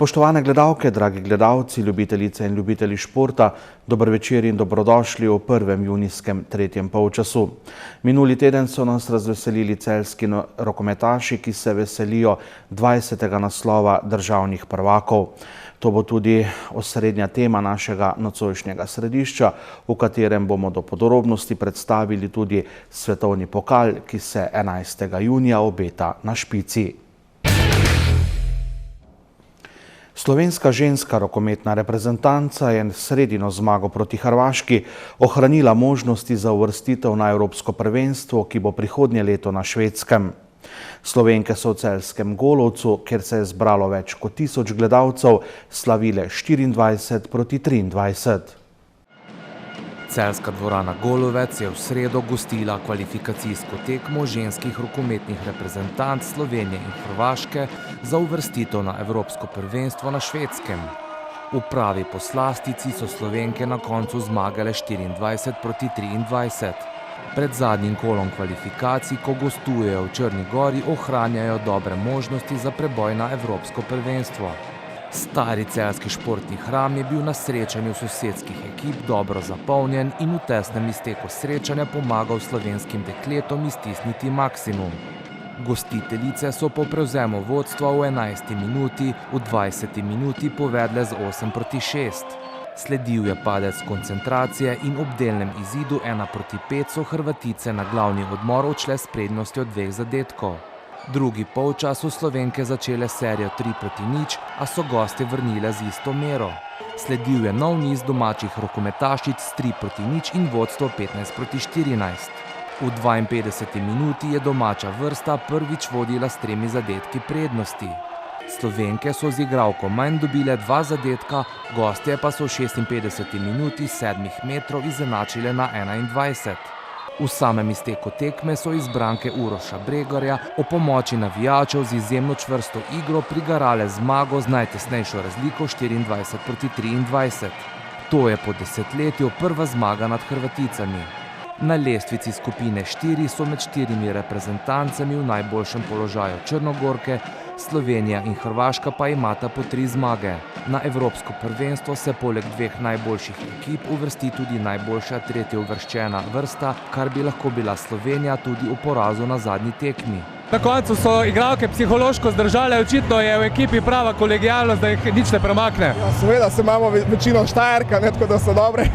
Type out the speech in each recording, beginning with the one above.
Spoštovane gledalke, dragi gledalci, ljubitelice in ljubitelji športa, dober večer in dobrodošli v prvem junijskem tretjem polčasu. Minuli teden so nas razveselili celjski rokometaši, ki se veselijo 20. naslova državnih prvakov. To bo tudi osrednja tema našega nocojšnjega središča, v katerem bomo do podrobnosti predstavili tudi svetovni pokal, ki se 11. junija obeta na Špici. Slovenska ženska rokometna reprezentanca je sredino zmago proti Hrvaški ohranila možnosti za uvrstitev na Evropsko prvenstvo, ki bo prihodnje leto na Švedskem. Slovenke so v celjskem Golovcu, kjer se je zbralo več kot 1000 gledalcev, slavile 24 proti 23. Celjska dvorana Golovec je v sredo gostila kvalifikacijsko tekmo ženskih rokometnih reprezentanc Slovenije in Hrvaške za uvrstitev na Evropsko prvenstvo na Švedskem. V pravi poslastici so Slovenke na koncu zmagale 24 proti 23. Pred zadnjim kolom kvalifikacij, ko gostujejo v Črni Gori, ohranjajo dobre možnosti za preboj na Evropsko prvenstvo. Stari celjski športni hram je bil na srečanju sosedskih ekip dobro zapolnjen in v tesnem izteku srečanja pomagal slovenskim dekletom iztisniti maksimum. Gostiteljice so po prevzemu vodstva v 11. minuti v 20. minuti povedle z 8 proti 6. Sledil je padec koncentracije in ob delnem izidu 1 proti 5 so Hrvatice na glavni odmor odšle s prednostjo 2 zadetkov. Drugi polčas so Slovenke začele serijo 3 proti 0, a so gostje vrnile z isto mero. Sledil je nov niz domačih rokometašic s 3 proti 0 in vodstvo 15 proti 14. V 52. minuti je domača vrsta prvič vodila s 3 zadetki prednosti. Slovenke so z igralko manj dobile 2 zadetka, gostje pa so v 56. minuti 7 metrov izenačile na 21. V samem izteku tekme so izbranke Uroša Bregarja o pomoči navijačev z izjemno čvrsto igro prigarale zmago z najtesnejšo razliko 24 proti 23. To je po desetletju prva zmaga nad Hrvaticami. Na lestvici skupine 4 so med 4 reprezentancami v najboljšem položaju Črnogorke, Slovenija in Hrvaška pa imata po 3 zmage. Na Evropsko prvenstvo se poleg 2 najboljših ekip uvrsti tudi najboljša tretjeuvrščena vrsta, kar bi lahko bila Slovenija tudi v porazu na zadnji tekmi. Na koncu so igralke psihološko zdržale, očitno je v ekipi prava kolegijalnost, da jih nič ne premakne. Ja, seveda se imamo večino Štajerka, tako da so dobre,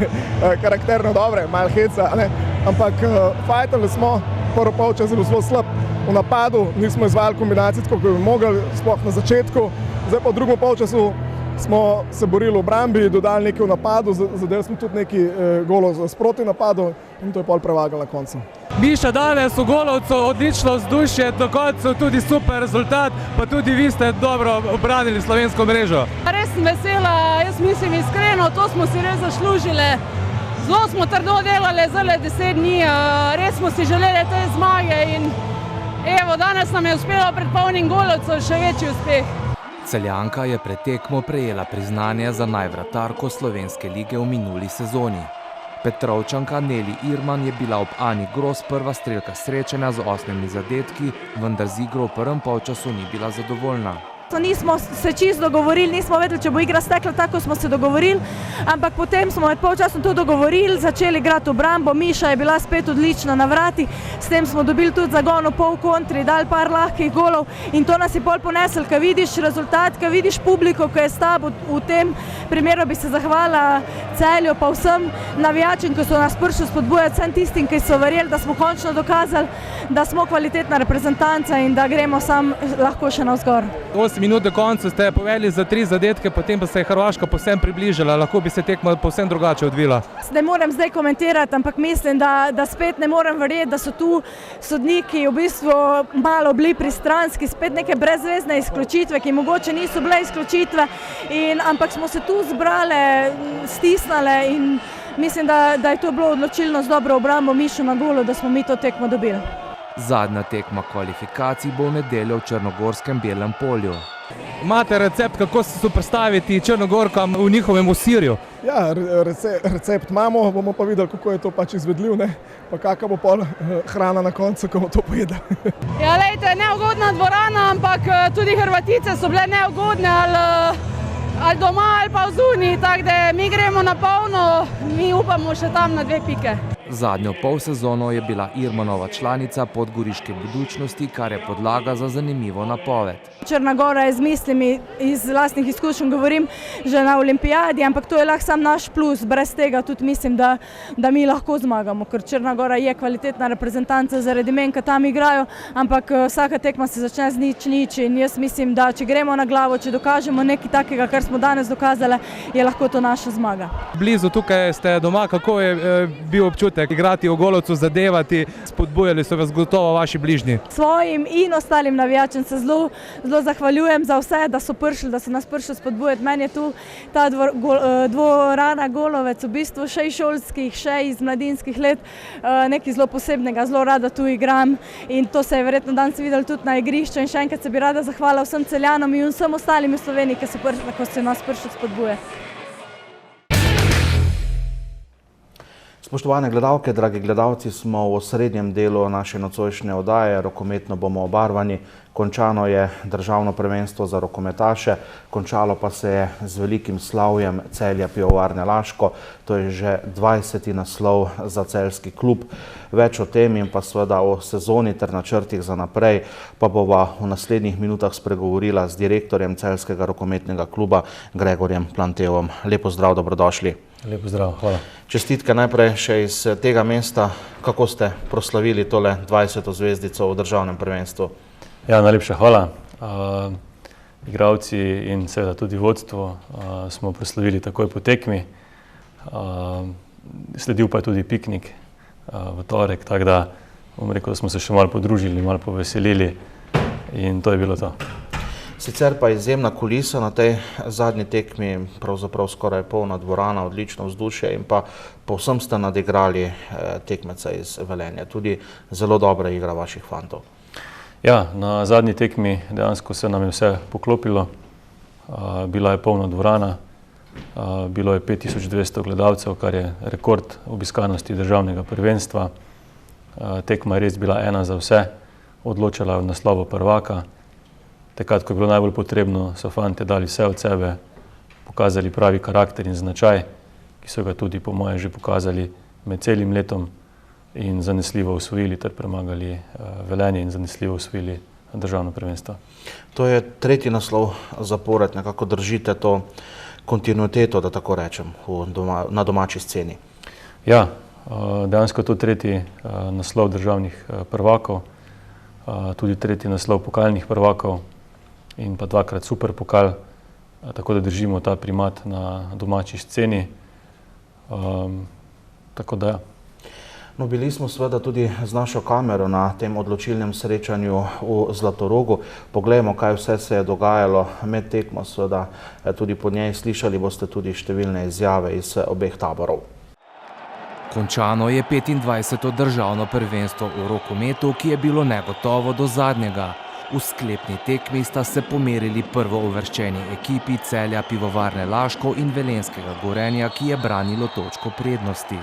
karakterno dobre, malo heca, ampak fajtali smo, prvo polčas zelo slab. V napadu nismo izvajali kombinacij, kot bi mogli, sploh na začetku. Zdaj pa v drugem polčasu smo se borili v obrambi, dodali nekaj v napadu, zadeli smo tudi nekaj golov sproti napadu in to je pol prevagal na koncu. Miša, danes v Golovcu odlično vzdušje, do konca tudi super rezultat, pa tudi vi ste dobro obranili slovensko mrežo. Res sem vesela, jaz mislim iskreno, to smo si res zaslužili. Zelo smo trdo delali zdaj 10 dni, res smo si želeli te zmage in evo, danes nam je uspelo pred polnim Golovcem še večji uspeh. Celjanka je pred tekmo prejela priznanje za najvratarko slovenske lige v minuli sezoni. Petrovčanka Neli Irman je bila ob Ani Gros prva strelka srečanja z 8 zadetki, vendar z igro v prvem polčasu ni bila zadovoljna. Nismo se čisto dogovorili, nismo vedeli, če bo igra stekla tako, smo se dogovorili, ampak potem smo med polčasom to dogovorili, začeli igrati obrambo, Miša je bila spet odlična na vrati, s tem smo dobili tudi zagon v pol kontri, dali par lahkih golov in to nas je pol ponesel, ko vidiš rezultat, ko vidiš publiko, ko je s tabo. V tem primeru bi se zahvala Celju pa vsem navijačem, ki so nas prišli spodbujati, vsem tistim, ki so verjeli, da smo končno dokazali, da smo kvalitetna reprezentanca in da gremo sam lahko še navzgor. 8 minut do konca ste povedali za 3 zadetke, potem pa se je Hrvaška povsem približala, lahko bi se tekma povsem drugače odvila. Ne morem zdaj komentirati, ampak mislim, da spet ne morem verjeti, da so tu sodniki v bistvu malo bili pristranski, spet neke brezvezne izključitve, ki mogoče niso bile izključitve, ampak smo se tu zbrale, stisnale in mislim, da je to bilo odločilno z dobro obrambo Mišo na golu, da smo mi to tekmo dobili. Zadnja tekma kvalifikacij bo v nedeljo v črnogorskem Belem polju. Imate recept, kako se suprotstaviti Črnogorkam v njihovem osirju? Ja, recept imamo, bomo pa videli, kako je to pač izvedljiv, pa kakva bo pol hrana na koncu, ko bomo to pojedli. Ja, lejte, neugodna dvorana, ampak tudi Hrvatice so bile neugodne, ali ali doma ali pa v zuniji, tako da mi gremo na polno, mi upamo še tam na 2 pike. Zadnjo polsezono je bila Irmanova članica Podgoriške Budućnosti, kar je podlaga za zanimivo napoved. Črna Gora je z mislimi, iz lastnih izkušenj govorim, že na olimpijadi, ampak to je lahko sam naš plus. Brez tega tudi mislim, da mi lahko zmagamo, ker Črna Gora je kvalitetna reprezentanca zaradi imen, ki tam igrajo, ampak vsaka tekma se začne z 0-0 in jaz mislim, da če gremo na glavo, če dokažemo nekaj takega, kar smo danes dokazali, je lahko to naša zmaga. Blizu tukaj ste doma, kako je bil občutek igrati v Golovcu, zadevati, spodbujali so vas gotovo vaši bližnji? Svojim in ostalim navijačem se zelo zahvaljujem za vse, da so nas prišli spodbujati. Meni je tu ta dvorana Golovec v bistvu še iz šolskih, še iz mladinskih let nekaj zelo posebnega, zelo rada tu igram in to se je verjetno danes videli tudi na igrišču in še enkrat se bi rada zahvalila vsem Celjanom in vsem ostalim v Sloveniji, ki so nas prišli spodbujati. Spoštovane gledalke, dragi gledalci, smo v osrednjem delu naše nocojšnje oddaje, rokometno bomo obarvani. Končano je državno prvenstvo za rokometaše, končalo pa se je z velikim slavjem Celja Pivovarne Laško, to je že 20. naslov za celjski klub. Več o tem in pa seveda o sezoni ter načrtih za naprej pa bova v naslednjih minutah spregovorila z direktorjem celjskega rokometnega kluba Gregorjem Plantevom. Lepo zdrav, dobrodošli. Lepo zdrav, hvala. Čestitke najprej še iz tega mesta. Kako ste proslavili tole 20. zvezdico v državnem prvenstvu? Ja, najlepša hvala. Igralci in seveda tudi vodstvo smo proslavili takoj po tekmi. Sledil pa je tudi piknik v torek, tako da bom rekel, da smo se še malo podružili, malo poveselili in to je bilo to. Sicer pa izjemna kulisa na tej zadnji tekmi, pravzaprav skoraj polna dvorana, odlično vzdušje in pa povsem ste nadigrali tekmeca iz Velenja. Tudi zelo dobra igra vaših fantov. Ja, na zadnji tekmi dejansko se nam je vse poklopilo. Bila je polna dvorana, bilo je 5200 gledalcev, kar je rekord obiskanosti državnega prvenstva. Tekma je res bila ena za vse, odločala v naslovu prvaka. Takrat, ko je bilo najbolj potrebno, so fante dali vse od sebe, pokazali pravi karakter in značaj, ki so ga tudi po moje že pokazali med celim letom in zanesljivo osvojili ter premagali Velenje in zanesljivo osvojili državno prvenstvo. To je 3. naslov zapored, nekako držite to kontinuiteto, da tako rečem, na domači sceni. Ja, dejansko je to 3. naslov državnih prvakov, tudi 3. naslov pokalnih prvakov in pa 2-krat super pokal, tako da držimo ta primat na domači sceni. Tako da ja. No, bili smo seveda tudi z našo kamero na tem odločilnem srečanju v Zlatorogu. Poglejmo, kaj vse se je dogajalo med tekmo, seveda tudi po njej slišali boste tudi številne izjave iz obeh taborov. Končano je 25. državno prvenstvo v rokometu, ki je bilo negotovo do zadnjega. V sklepni tekmi sta se pomerili prvouvrščeni ekipi Celja Pivovarne Laško in Velenjskega Gorenja, ki je branilo točko prednosti.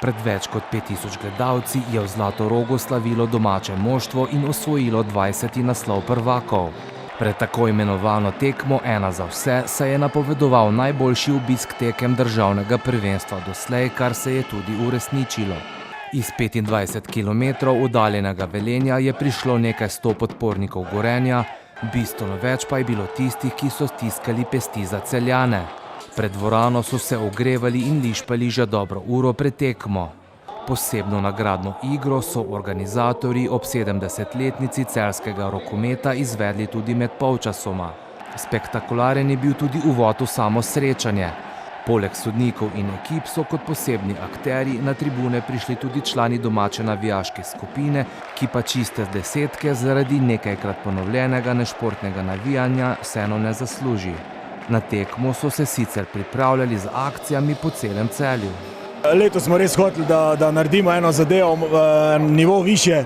Pred več kot 5000 gledalci je v Zlatorogu slavilo domače moštvo in osvojilo 20. naslov prvakov. Pred tako imenovano tekmo ena za vse se je napovedoval najboljši obisk tekem državnega prvenstva doslej, kar se je tudi uresničilo. Iz 25 km oddaljenega Velenja je prišlo nekaj 100 podpornikov Gorenja, bistveno več pa je bilo tistih, ki so stiskali pesti za Celjane. Pred dvorano so se ogrevali in lišpali že dobro uro pred tekmo. Posebno nagradno igro so organizatorji ob 70-letnici celjskega rokometa izvedli tudi med polčasoma. Spektakularen je bil tudi uvod v samo srečanje. Poleg sodnikov in ekip so kot posebni akterji na tribune prišli tudi člani domače navijaške skupine, ki pa čiste desetke zaradi nekajkrat ponovljenega nešportnega navijanja vseeno ne zasluži. Na tekmo so se sicer pripravljali z akcijami po celem Celju. Letos smo res hoteli, da naredimo eno zadevo nivo više.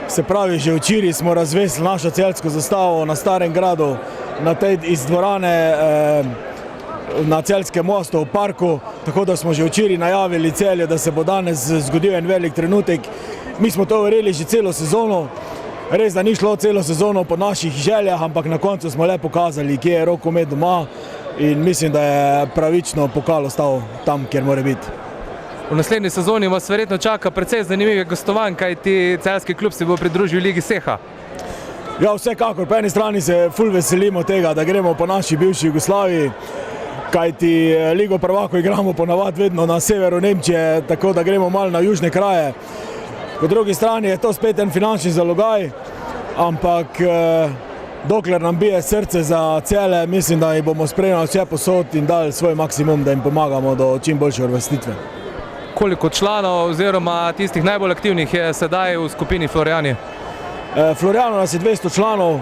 Se pravi, že včeraj smo razvesili našo celjsko zastavo na Starem gradu, iz dvorane na Celjskem mostu v parku, tako da smo že včeraj najavili Celje, da se bo danes zgodil en velik trenutek. Mi smo to verjeli že celo sezono, res da ni šlo celo sezono po naših željah, ampak na koncu smo le pokazali, kje je rokomet doma in mislim, da je pravično pokal ostal tam, kjer mora biti. V naslednji sezoni vas verjetno čaka precej zanimivih gostovanj, kajti celjski klub se bo pridružil Ligi Seha. Ja, vsekakor, po eni strani se ful veselimo tega, da gremo po naši bivši Jugoslaviji, kajti Ligo prvakov igramo ponavadi vedno na severu Nemčije, tako da gremo malo na južne kraje. Po drugi strani je to spet en finančni zalogaj, ampak dokler nam bije srce za Celje, mislim, da jih bomo spremljali vse posod in dali svoj maksimum, da jim pomagamo do čim boljše uvrstitve. Koliko članov oziroma tistih najbolj aktivnih je sedaj v skupini Florijani? Florijano nas je 200 članov,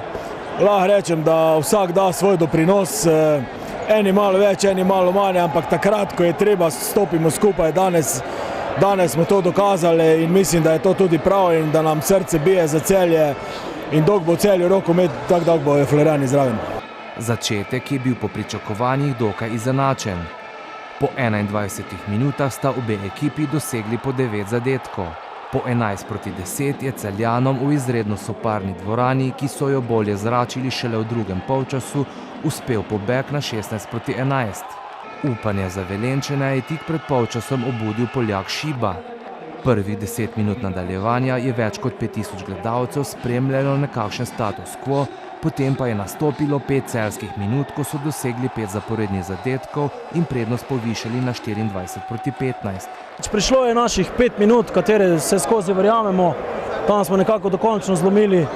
lahko rečem, da vsak da svoj doprinos, eni malo več, eni malo manj, ampak takrat, ko je treba, stopimo skupaj. Danes smo to dokazali in mislim, da je to tudi prav in da nam srce bije za Celje in dolgo bo Celju rokomet, tako dolgo bo Florijani zraven. Začetek je bil po pričakovanjih dokaj izenačen. Po 21 minutah sta obe ekipi dosegli po 9 zadetkov. Po 11:10 je Celjanom v izredno soparni dvorani, ki so jo bolje zračili šele v drugem polčasu, uspel pobeg na 16:11. Upanje za Velenjčane je tik pred polčasom obudil Poljak Šiba. Prvih 10 minut nadaljevanja je več kot 5000 gledalcev spremljalo nekakšen status quo, potem pa je nastopilo 5 celjskih minut, ko so dosegli 5 zaporednih zadetkov in prednost povišali na 24:15. Prišlo je naših 5 minut, katere vse skozi verjamemo. Tam smo nekako dokončno zlomili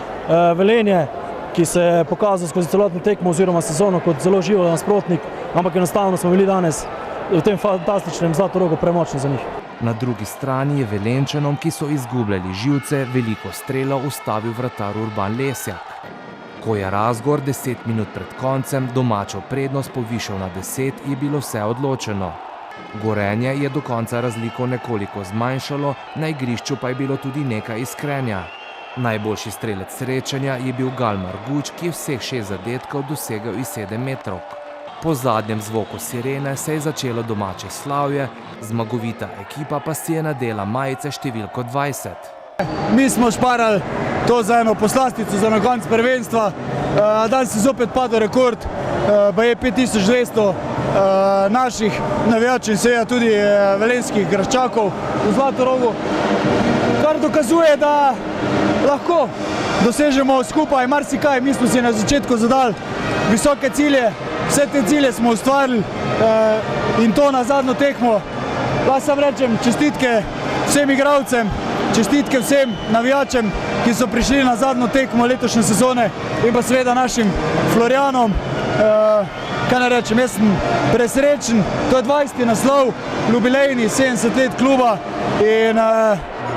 Velenje, ki se je pokazal skozi celotno tekmo oziroma sezono kot zelo živo nasprotnik, ampak enostavno smo bili danes v tem fantastičnem Zlatorogu premočni za njih. Na drugi strani je Velenjčanom, ki so izgubljali živce, veliko strelov ustavil vratar Urban Lesjak. Ko je Razgor 10 minut pred koncem domačo prednost povišal na 10, je bilo vse odločeno. Gorenje je do konca razliko nekoliko zmanjšalo, na igrišču pa je bilo tudi nekaj iskrenja. Najboljši strelec srečanja je bil Galmar Guč, ki je vseh 6 zadetkov dosegel iz 7 metrov. Po zadnjem zvoku sirene se je začelo domače slavje, zmagovita ekipa pa si je nadela majice številko 20. Mi smo šparali to za eno poslastico za na konc prvenstva. Danes je zopet padel rekord, pa je 5200 naših navijačev in seveda tudi velenjskih graščakov v Zlatorogu, kar dokazuje, da lahko dosežemo skupaj marsikaj. Mi smo si na začetku zadali visoke cilje, vse te cilje smo ustvarili in to na zadnjo tekmo. Lahko samo rečem čestitke vsem igralcem, čestitke vsem navijačem, ki so prišli na zadnjo tekmo letošnje sezone in pa seveda našim Florijanom. Kaj naj rečem, jaz sem presrečen, to je 20. naslov, jubilejni 70 let kluba in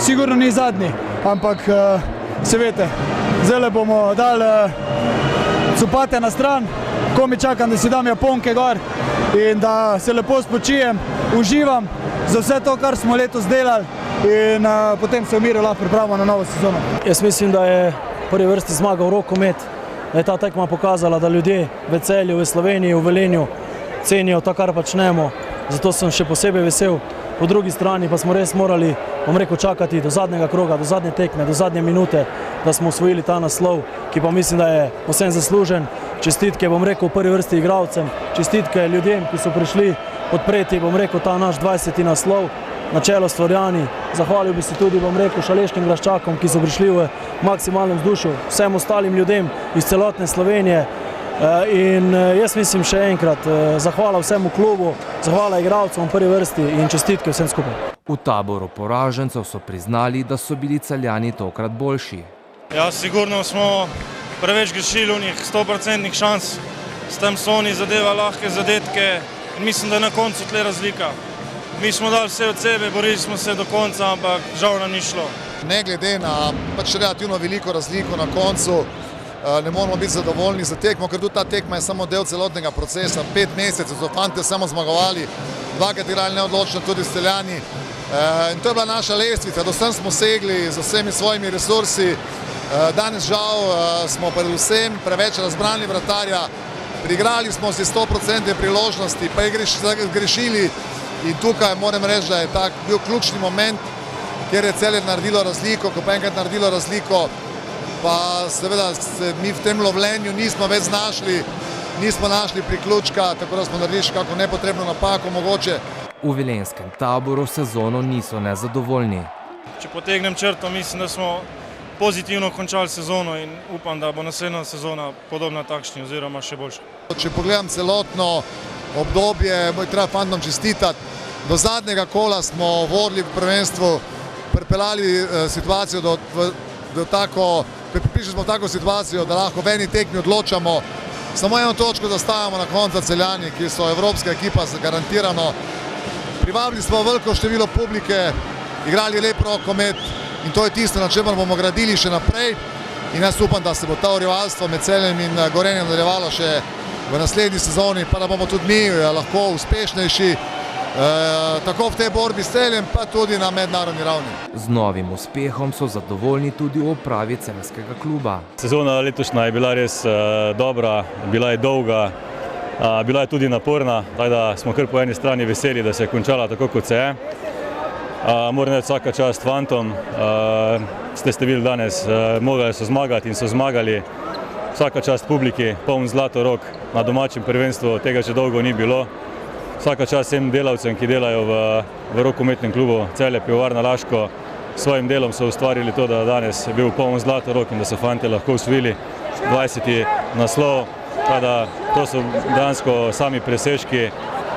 sigurno ni zadnji, ampak se veste, zdaj bomo dali copate na stran, ko mi čakam, da si dam japonke gor in da se lepo spočijem, uživam za vse to, kar smo letos delali in potem se v miru lahko pripravimo na novo sezono. Jaz mislim, da je v prvi vrsti zmagal rokomet, da je ta tekma pokazala, da ljudje v Celju, v Sloveniji, v Velenju cenijo to, kar počnemo, zato sem še posebej vesel. Po drugi strani pa smo res morali, bom rekel, čakati do zadnjega kroga, do zadnje tekme, do zadnje minute, da smo osvojili ta naslov, ki pa mislim, da je povsem zaslužen. Čestitke, bom rekel, v prvi vrsti igralcem, čestitke ljudem, ki so prišli podpreti, bom rekel, ta naš 20. naslov na čelo s Florijani. Zahvalil bi se tudi, bom rekel, šaleškim graščakom, ki so prišli v maksimalnem vzdušju, vsem ostalim ljudem iz celotne Slovenije. In jaz mislim še enkrat, zahvala vsemu klubu, zahvala igralcem v prvi vrsti in čestitke vsem skupaj. V taboru poražencev so priznali, da so bili Celjani tokrat boljši. Ja, sigurno smo preveč grešili v njih 100% šans, s tem so oni zadevali lahke zadetke in mislim, da je na koncu tle razlika. Mi smo dali vse od sebe, borili smo se do konca, ampak žal nam ni šlo. Ne glede na pač relativno veliko razliko na koncu, ne moramo biti zadovoljni za tekmo, ker tudi ta tekma je samo del celotnega procesa. 5 mesecev so fante samo zmagovali, dvakrat igrali neodločno tudi s Celjani. In to je bila naša lestvica, do sem smo segli z vsemi svojimi resursi. Danes žal smo predvsem preveč razbrani vratarja, priigrali smo si 100% priložnosti, pa je grešili. In tukaj moram reči, da je tak bil ključni moment, kjer je Celje naredilo razliko, ko pa enkrat naredilo razliko, pa seveda se mi v tem lovljenju nismo več znašli nismo našli priključka, tako da smo naredili še kako nepotrebno napako mogoče. V velenskem taboru sezono niso nezadovoljni. Če potegnem črto, mislim, da smo pozitivno končali sezono in upam, da bo naslednja sezona podobna takšni oziroma še boljša. Če pogledam celotno obdobje, treba fantom čestitati. Do zadnjega kola smo vodili v prvenstvu, pripeljali situacijo prišli smo v tako situacijo, da lahko v eni tekmi odločamo. Samo eno točko zastavamo na koncu Celjani, ki so evropska ekipa garantirano. Privabili smo veliko število publike, igrali lep rokomet in to je tisto, na čemer bomo gradili še naprej. In jaz upam, da se bo ta rivalstvo med Celjem in Gorenjem nadaljevalo še v naslednji sezoni, pa da bomo tudi mi lahko uspešnejši, tako v tej borbi s Celjem, pa tudi na mednarodni ravni. Z novim uspehom so zadovoljni tudi v upravi celjskega kluba. Sezona letošnja je bila res dobra, bila je dolga, bila je tudi naporna, tako da smo kar po eni strani veseli, da se je končala tako, kot se je. Moram reči vsaka čast fantom, ste videli danes, mogli so zmagati in so zmagali. Vsaka čast publiki, poln Zlatorog na domačem prvenstvu, tega že dolgo ni bilo. Vsaka čast vsem delavcem, ki delajo v rokometnem klubu Celje Pivovarna Laško. S svojim delom so ustvarili to, da danes je bil poln Zlatorog in da so fantje lahko osvojili 20. naslov. To so dejansko sami presežki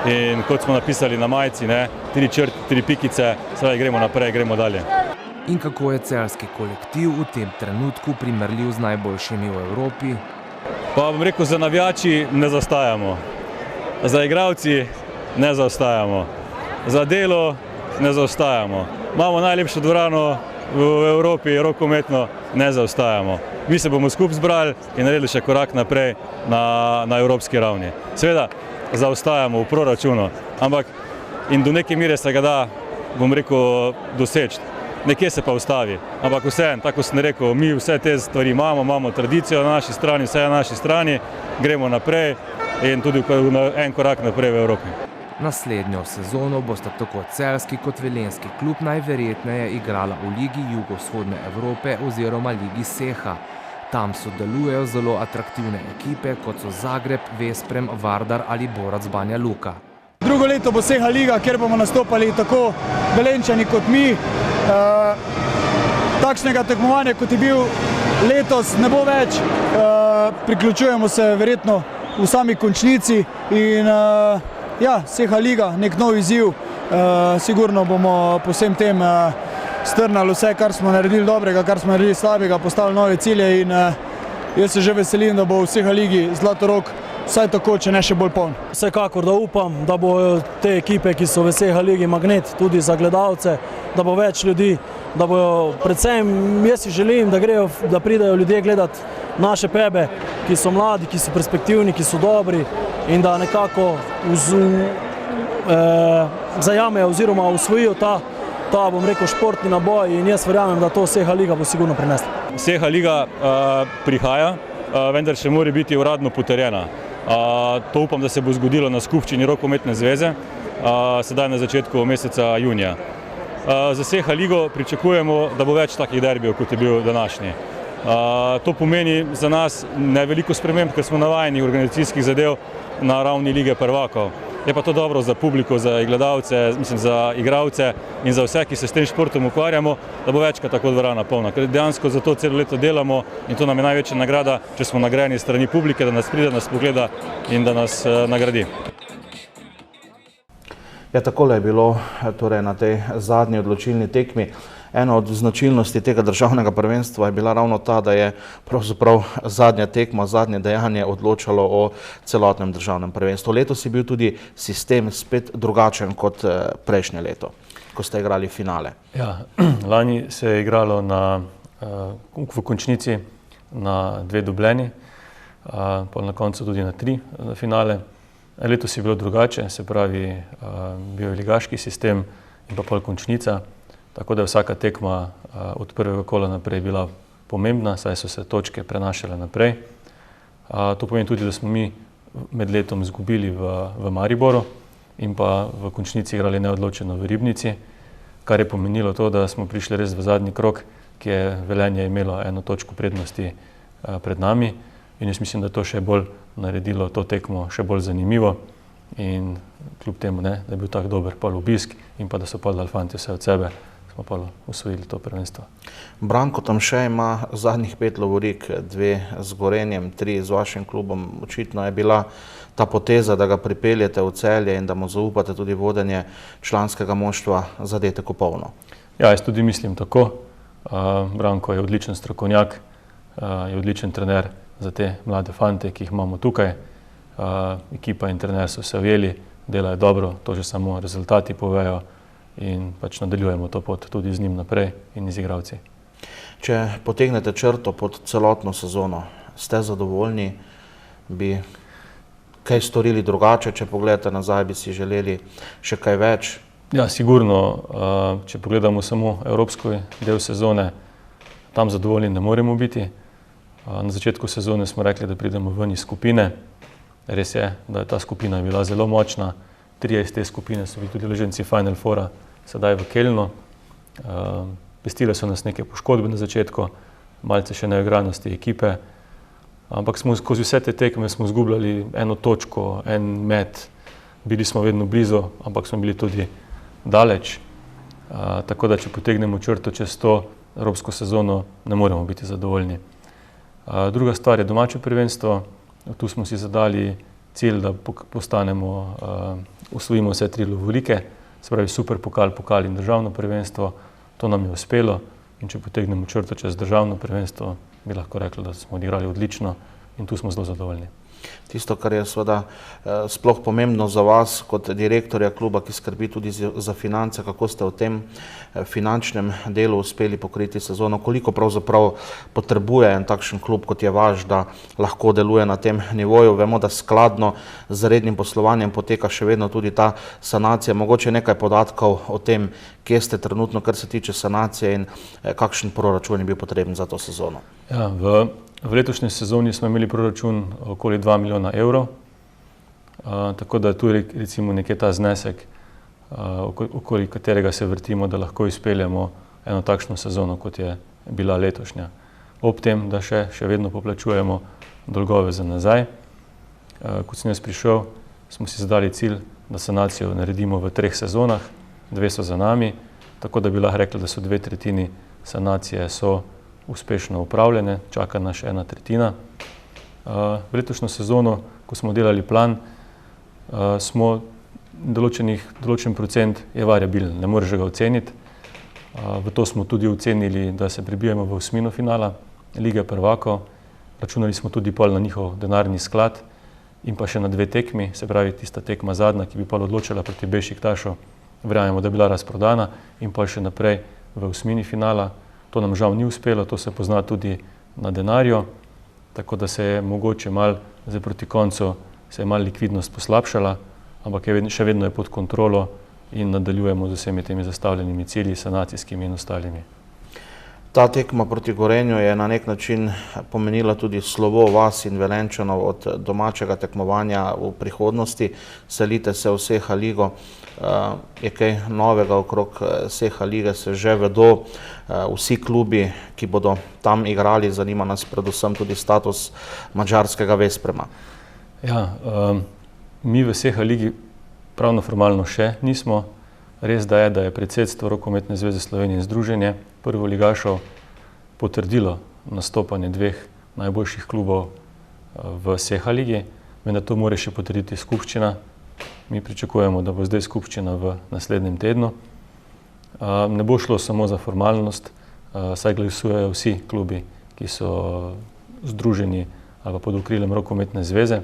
in kot smo napisali na majici, 3 črte, 3 pikice, sedaj gremo naprej, gremo dalje. In kako je celjski kolektiv v tem trenutku primerljiv z najboljšimi v Evropi? Pa bom rekel, za navijači ne zaostajamo, za igralci ne zaostajamo, za delo ne zaostajamo. Imamo najlepšo dvorano v Evropi, rokometno ne zaostajamo. Mi se bomo skupaj zbrali in naredili še korak naprej na evropski ravni. Seveda zaostajamo v proračunu, ampak in do neke mere se ga da, bom rekel, doseči. Nekje se pa ustavi, ampak vseeno, tako sem rekel, mi vse te stvari imamo tradicijo na naši strani, vse je na naši strani, gremo naprej in tudi en korak naprej v Evropi. Naslednjo sezono bosta tako celjski kot velenjski klub najverjetneje igrala v Ligi jugovzhodne Evrope oziroma Ligi Seha. Tam sodelujejo zelo atraktivne ekipe, kot so Zagreb, Vesprem, Vardar ali Borac Banja Luka. Drugo leto bo Seha Liga, kjer bomo nastopali tako Velenjčani kot mi. Takšnega tekmovanja, kot je bil letos, ne bo več. Priključujemo se verjetno v sami končnici in Seha Liga, nek nov izziv. Sigurno bomo po vsem tem strnali vse, kar smo naredili dobrega, kar smo naredili slabega, postavili nove cilje in jaz se že veselim, da bo v Seha Ligi Zlatorog vsaj tako, če ne še bolj poln. Vsekakor, da upam, da bojo te ekipe, ki so v Seha Ligi, magnet tudi za gledalce, da bo več ljudi, da bojo predvsem, jaz si želim, da pridejo ljudje gledati naše pebe, ki so mladi, ki so perspektivni, ki so dobri in da nekako zajamejo oziroma usvojijo ta, bom rekel, športni naboj in jaz verjamem, da to Seha Liga bo sigurno prinesla. Seha Liga prihaja, vendar še mora biti uradno potrjena. To upam, da se bo zgodilo na skupščini rokometne zveze, sedaj na začetku meseca junija. Za Seha Ligo pričakujemo, da bo več takih derbijev, kot je bil današnji. To pomeni za nas ne veliko sprememb, ker smo navajeni organizacijskih zadev na ravni Lige prvakov. Je pa to dobro za publiko, za gledalce, mislim za igralce in za vse, ki se s tem športom ukvarjamo, da bo večkrat tako dvorana polna. Ker dejansko za to celo leto delamo in to nam je največja nagrada, če smo nagrajeni strani publike, da nas pride, nas pogleda in da nas nagradi. Ja, takole je bilo torej na tej zadnji odločilni tekmi. Ena od značilnosti tega državnega prvenstva je bila ravno ta, da je pravzaprav zadnja tekma, zadnje dejanje odločalo o celotnem državnem prvenstvu. Letos je bil tudi sistem spet drugačen kot prejšnje leto, ko ste igrali finale. Ja, lani se je igralo v končnici na 2 dobljeni, na koncu tudi na 3 finale. Letos je bilo drugače, se pravi, bil je ligaški sistem in pa pol končnica. Tako da je vsaka tekma od prvega kola naprej bila pomembna, saj so se točke prenašale naprej. To pomeni tudi, da smo mi med letom izgubili v Mariboru in pa v končnici igrali neodločeno v Ribnici, kar je pomenilo to, da smo prišli res v zadnji krog, ki je Velenje imelo 1 točko prednosti pred nami. in jaz mislim, da je to še bolj naredilo to tekmo še bolj zanimivo in kljub temu, da je bil tak dober pol obisk in pa da so pol dali fanti vse od sebe, smo pol osvojili to prvenstvo. Branko Tamše ima zadnjih 5 lovorik, 2 z Gorenjem, 3 z vašim klubom. Očitno je bila ta poteza, da ga pripeljete v Celje in da mu zaupate tudi vodenje članskega moštva, zadetek v polno. Ja, jaz tudi mislim tako. Branko je odličen strokovnjak, je odličen trener za te mlade fante, ki jih imamo tukaj. Ekipa in trener so se ujeli, delajo dobro, to že samo rezultati povejo in pač nadaljujemo to pot tudi z njim naprej in z igralci. Če potegnete črto pod celotno sezono, ste zadovoljni, bi kaj storili drugače, če pogledate nazaj, bi si želeli še kaj več? Ja, sigurno, če pogledamo samo evropski del sezone, tam zadovoljni ne moremo biti. Na začetku sezone smo rekli, da pridemo ven iz skupine. Res je, da je ta skupina bila zelo močna. 3 iz te skupine so bili tudi udeleženci Final Foura, sedaj v Kölnu. Pestile so nas neke poškodbe na začetku, malce še neigranosti ekipe, ampak skozi vse te tekme smo izgubljali 1 točko, 1 met. Bili smo vedno blizu, ampak smo bili tudi daleč. Tako da, če potegnemo črto čez to evropsko sezono, ne moremo biti zadovoljni. Druga stvar je domače prvenstvo. Tu smo si zadali cilj, da osvojimo vse 3 lovorike, se pravi super pokal, pokal in državno prvenstvo. To nam je uspelo in če potegnemo črto čez državno prvenstvo, bi lahko rekli, da smo odigrali odlično in tu smo zelo zadovoljni. Tisto, kar je seveda sploh pomembno za vas kot direktorja kluba, ki skrbi tudi za finance, kako ste v tem finančnem delu uspeli pokriti sezono, koliko pravzaprav potrebuje en takšen klub, kot je vaš, da lahko deluje na tem nivoju. Vemo, da skladno z rednim poslovanjem poteka še vedno tudi ta sanacija. Mogoče nekaj podatkov o tem, kje ste trenutno, kar se tiče sanacije in kakšen proračun je bil potreben za to sezono. Ja, v letošnji sezoni smo imeli proračun okoli 2 milijona evrov, tako da tu je recimo nekje ta znesek, okoli katerega se vrtimo, da lahko izpeljemo eno takšno sezono, kot je bila letošnja. Ob tem, da še vedno poplačujemo dolgove za nazaj. Kot sem jaz prišel, smo si zadali cilj, da sanacijo naredimo v 3 sezonah, 2 so za nami, tako da bi lahko rekli, da so 2/3 sanacije so uspešno upravljene, čaka nas še 1/3. V letošnjo sezono, ko smo delali plan, smo določen procent je variabilen, ne moreš ga oceniti. V to smo tudi ocenili, da se prebijemo v osmino finala Lige prvakov. Računali smo tudi pol na njihov denarni sklad in pa še na 2 tekmi, se pravi tista tekma zadnja, ki bi pol odločila proti Bešiktašu, verjamemo, da je bila razprodana in pol še naprej v osmini finala. To nam žal ni uspelo, to se pozna tudi na denarju, tako da se je mogoče malo, zdaj proti koncu, se je malo likvidnost poslabšala, ampak še vedno je pod kontrolo in nadaljujemo z vsemi temi zastavljenimi cilji, sanacijskimi in ostalimi. Ta tekma proti Gorenju je na nek način pomenila tudi slovo vas in Velenjčanov od domačega tekmovanja v prihodnosti. Selite se v Seha ligo. Je kaj novega okrog Seha lige, se že vedo vsi klubi, ki bodo tam igrali, zanima nas predvsem tudi status madžarskega Vesprema. Ja, mi v Seha ligi pravno formalno še nismo. Res da je predsedstvo Rokometne zveze Slovenije in združenje prvoligašov potrdilo nastopanje 2 najboljših klubov v Seha ligi, vendar to mora še potrditi skupščina. Mi pričakujemo, da bo zdaj skupščina v naslednjem tednu. Ne bo šlo samo za formalnost, saj glasujejo vsi klubi, ki so združeni ali pod okriljem Rokometne zveze.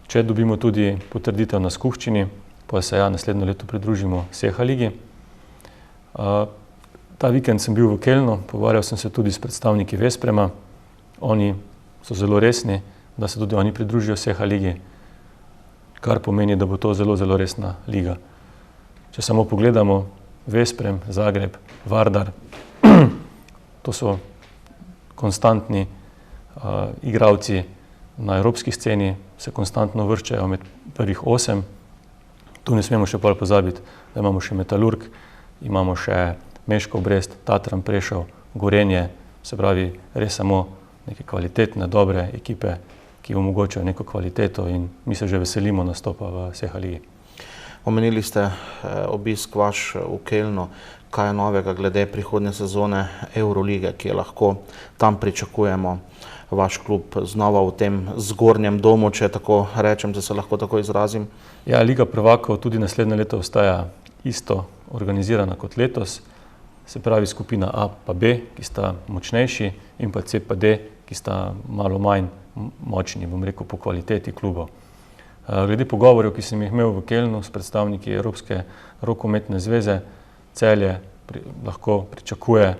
Če dobimo tudi potrditev na skupščini, pa se naslednjo leto pridružimo Seha ligi. Ta vikend sem bil v Kölnu, pogovarjal sem se tudi s predstavniki Vesprema. Oni so zelo resni, da se tudi oni pridružijo Seha ligi, kar pomeni, da bo to zelo, zelo resna liga. Če samo pogledamo Vesprem, Zagreb, Vardar, to so konstantni igralci na evropski sceni, se konstantno vrščajo med prvih 8. Tu ne smemo še pozabiti, da imamo še Metalurg, imamo še Meškov Brest, Tatran Prešov, Gorenje, se pravi res samo neke kvalitetne, dobre ekipe, ki omogočajo neko kvaliteto in mi se že veselimo nastopa v SEHA ligi. Omenili ste obisk vaš v Kelnu. Kaj je novega glede prihodnje sezone Eurolige, ki je lahko tam pričakujemo vaš klub znova v tem zgornjem domu, če tako rečem, da se lahko tako izrazim? Ja, Liga prvakov tudi naslednje leto ostaja isto organizirana kot letos, se pravi skupina A pa B, ki sta močnejši, in pa C pa D, ki sta malo manj močni, bom rekel, po kvaliteti klubov. Glede pogovorov, ki sem jih imel v Kelnu s predstavniki Evropske rokometne zveze, Celje lahko pričakuje,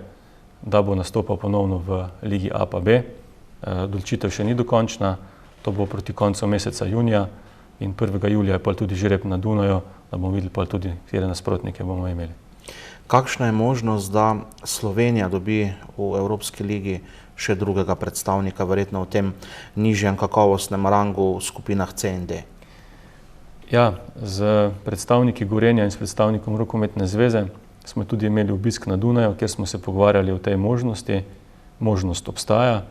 da bo nastopal ponovno v Ligi A pa B. Odločitev še ni dokončna, to bo proti koncu meseca junija in 1. julija je pa tudi žreb na Dunaju, da bomo videli pa tudi, katere nasprotnike bomo imeli. Kakšna je možnost, da Slovenija dobi v Evropski ligi še drugega predstavnika, verjetno v tem nižjem kakovostnem rangu v skupinah C in D? Ja, z predstavniki Gorenja in s predstavnikom Rokometne zveze smo tudi imeli obisk na Dunaju, kjer smo se pogovarjali o tej možnosti. Možnost obstaja.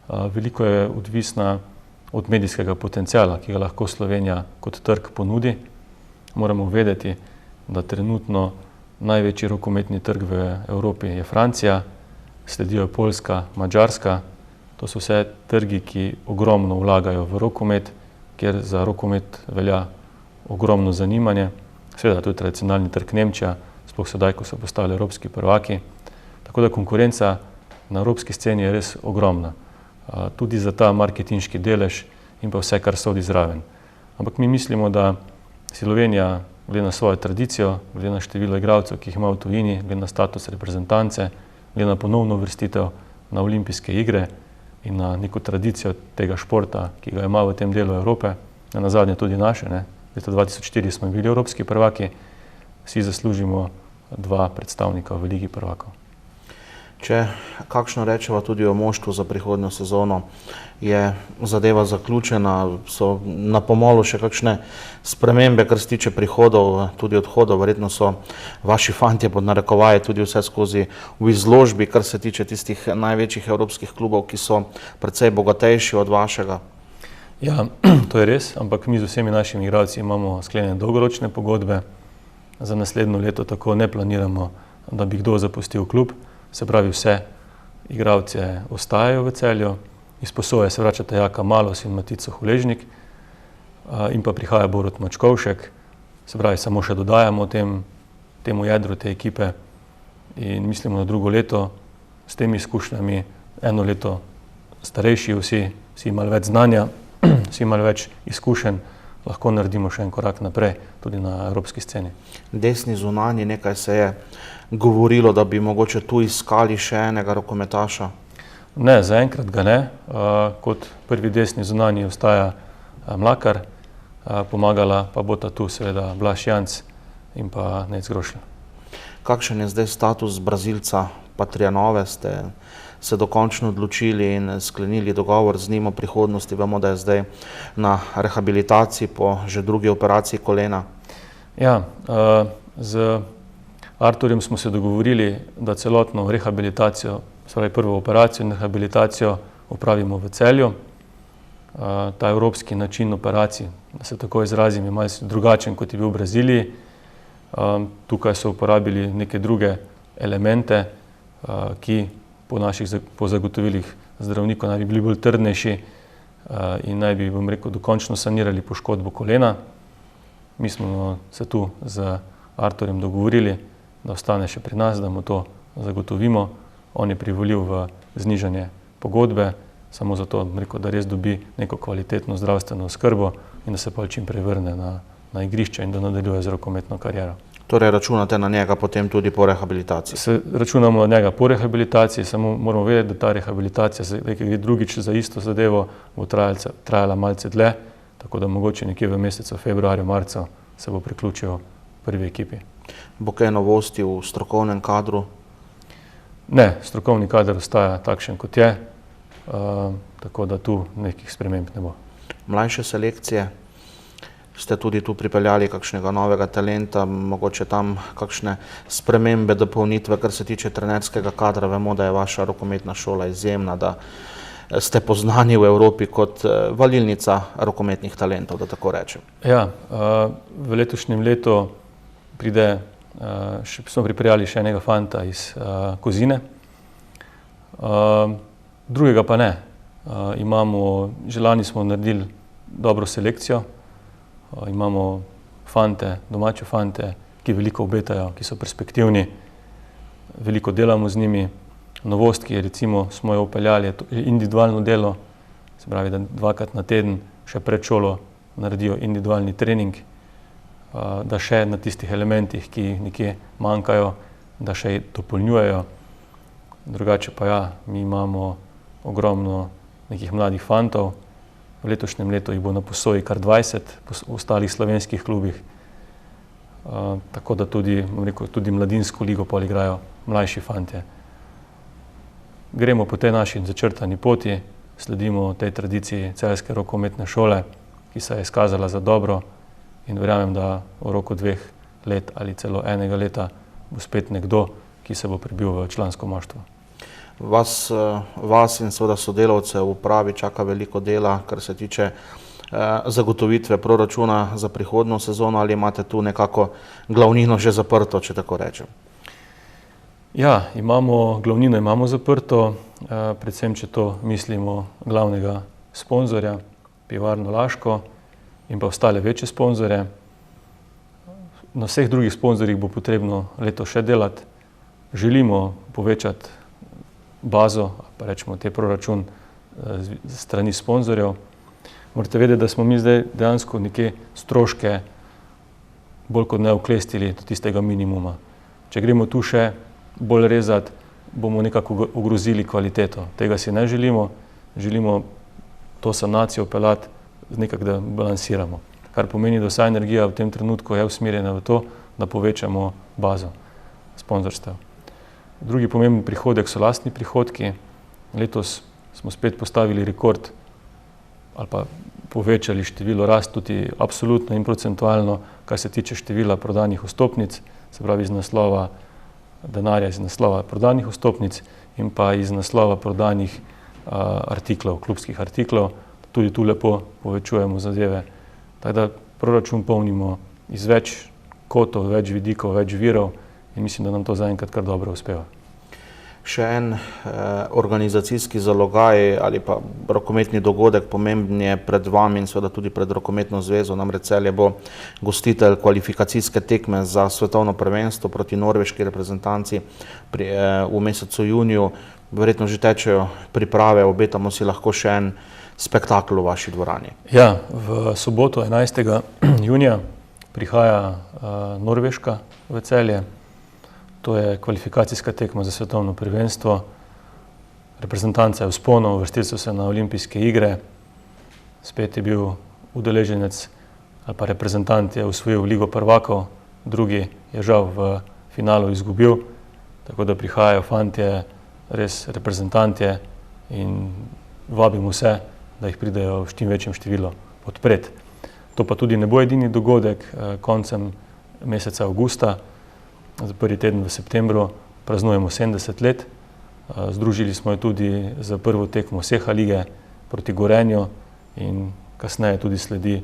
Veliko je odvisna od medijskega potenciala, ki ga lahko Slovenija kot trg ponudi. Moramo vedeti, da trenutno največji rokometni trg v Evropi je Francija, sledijo Poljska, Madžarska. To so vse trgi, ki ogromno vlagajo v rokomet, kjer za rokomet velja ogromno zanimanje. Seveda tudi tradicionalni trg Nemčija, sploh sedaj, ko so postali evropski prvaki. Tako da konkurenca na evropski sceni je res ogromna. Tudi za ta marketinški delež in pa vse, kar sodi zraven. Ampak mi mislimo, da Slovenija, glede na svojo tradicijo, glede na število igralcev, ki jih ima v tujini, glede na status reprezentance, glede na ponovno uvrstitev na olimpijske igre in na neko tradicijo tega športa, ki ga ima v tem delu Evrope, nazadnje tudi naše. Leta 2004 smo bili evropski prvaki, vsi zaslužimo 2 predstavnika v Ligi prvakov. Če kakšno rečeva tudi o moštvu za prihodnjo sezono, je zadeva zaključena, so na pomolu še kakšne spremembe, kar se tiče prihodov, tudi odhodov, verjetno so vaši fantje pod narekovaje tudi vse skozi v izložbi, kar se tiče tistih največjih evropskih klubov, ki so precej bogatejši od vašega. Ja, to je res, ampak mi z vsemi našimi igralci imamo sklenjene dolgoročne pogodbe. Za naslednjo leto tako ne planiramo, da bi kdo zapustil klub. Se pravi, vse igralce ostajajo v Celju, iz Posoje se vračata Jaka Malos in Matico Huležnik in pa prihaja Borut Mačkovšek. Se pravi, samo še dodajamo temu jedru te ekipe in mislimo na drugo leto s temi izkušnjami, eno leto starejši, vsi malo več znanja, vsi malo več izkušenj, lahko naredimo še en korak naprej, tudi na evropski sceni. Desni zunanji, nekaj se je govorilo, da bi mogoče tu iskali še enega rokometaša? Ne, zaenkrat ga ne. Kot prvi desni zunanji ostaja Mlakar, pomagala pa bota tu seveda Blaž Janc in pa Nec Grošelj. Kakšen je zdaj status Brazilca Patrianove? Ste se dokončno odločili in sklenili dogovor z njim o prihodnosti? Vemo, da je zdaj na rehabilitaciji po že drugi operaciji kolena. Ja, z Arturjem smo se dogovorili, da celotno rehabilitacijo, spravi prvo operacijo in rehabilitacijo opravimo v Celju. Ta evropski način operacij, da se tako izrazim, je malce drugačen, kot je bil v Braziliji. Tukaj so uporabili neke druge elemente, ki po zagotovilih zdravnikov naj bi bili bolj trdnejši in naj bi, bom rekel, dokončno sanirali poškodbo kolena. Mi smo se tu z Arturjem dogovorili, da ostane še pri nas, da mu to zagotovimo. On je privolil v znižanje pogodbe, samo zato, da res dobi neko kvalitetno zdravstveno oskrbo in da se pa čim prej vrne na igrišče in da nadaljuje z rokometno kariero. Torej računate na njega potem tudi po rehabilitaciji? Računamo na njega po rehabilitaciji, samo moramo vedeti, da ta rehabilitacija, ki gre drugič za isto zadevo, bo trajala malce dlje, tako da mogoče nekje v mesecu februarju, marcu se bo priključil prvi ekipi. Bo kaj novosti v strokovnem kadru? Ne, strokovni kader ostaja takšen, kot je, tako da tu nekih sprememb ne bo. Mlajše selekcije? Ste tudi tu pripeljali kakšnega novega talenta, mogoče tam kakšne spremembe, dopolnitve, kar se tiče trenerskega kadra? Vemo, da je vaša rokometna šola izjemna, da ste poznani v Evropi kot valilnica rokometnih talentov, da tako rečem. Ja, v letošnjem letu smo pripeljali še enega fanta iz Kozine, drugega pa ne. Že lani smo naredili dobro selekcijo, imamo fante, domače fante, ki veliko obetajo, ki so perspektivni, veliko delamo z njimi. Novost, ki je recimo smo jo upeljali, je individualno delo, se pravi, da 2-krat na teden še pred šolo naredijo individualni trening, da še na tistih elementih, ki jih nekje manjkajo, da še dopolnjujejo. Drugače pa ja, mi imamo ogromno nekih mladih fantov, v letošnjem letu jih bo na posoji kar 20 v ostalih slovenskih klubih, tako da tudi mladinsko ligo pol igrajo mlajši fantje. Gremo po tej naši začrtani poti, sledimo tej tradiciji celjske rokometne šole, ki se je izkazala za dobro in verjamem, da v roku 2 let ali celo 1 leta bo spet nekdo, ki se bo prebil v člansko moštvo. Vas in seveda sodelavce v upravi čaka veliko dela, kar se tiče zagotovitve proračuna za prihodnjo sezono, ali imate tu nekako glavnino že zaprto, če tako rečem? Ja, glavnino imamo zaprto, predvsem, če to mislimo glavnega sponzorja, Pivovarno Laško in pa ostale večje sponzorje. Na vseh drugih sponzorjih bo potrebno leto še delati. Želimo povečati bazo, pa rečemo te proračun strani sponzorjev. Morate vedeti, da smo mi zdaj dejansko nekje stroške bolj kot ne oklestili do tistega minimuma. Če gremo tu še bolj rezati, bomo nekako ogrozili kvaliteto. Tega si ne želimo, želimo to sanacijo peljati nekako, da balansiramo. Kar pomeni, da vsa energija v tem trenutku je usmerjena v to, da povečamo bazo sponzorstev. Drugi pomemben prihodek so lastni prihodki. Letos smo spet postavili rekord ali pa povečali število rast tudi absolutno in procentualno, kar se tiče števila prodanih vstopnic, se pravi iz naslova denarja, iz naslova prodanih vstopnic in pa iz naslova prodanih artiklov, klubskih artiklov. Tudi tu lepo povečujemo zadeve. Tako da proračun polnimo iz več kotov, več vidikov, več virov in mislim, da nam to zaenkrat kar dobro uspeva. Še en organizacijski zalogaj ali pa rokometni dogodek pomemben je pred vami in seveda tudi pred Rokometno zvezo. Namreč Celje bo gostitelj kvalifikacijske tekme za svetovno prvenstvo proti norveški reprezentanci v mesecu juniju. Verjetno že tečejo priprave, obetamo si lahko še en spektakel v vaši dvorani. Ja, v soboto 11. junija prihaja Norveška v Celje. To je kvalifikacijska tekma za svetovno prvenstvo. Reprezentanca je vzponov, uvrstili so se na olimpijske igre. Spet je bil udeleženec ali pa reprezentant je osvojil Ligo prvakov, drugi je žal v finalu izgubil, tako da prihajajo fantje, res reprezentantje in vabim vse, da jih pridejo v čim večjem številu podpreti. To pa tudi ne bo edini dogodek, koncem meseca avgusta, za prvi teden v septembru praznujemo 70 let. Združili smo jo tudi za prvo tekmo Seha lige proti Gorenju in kasneje tudi sledi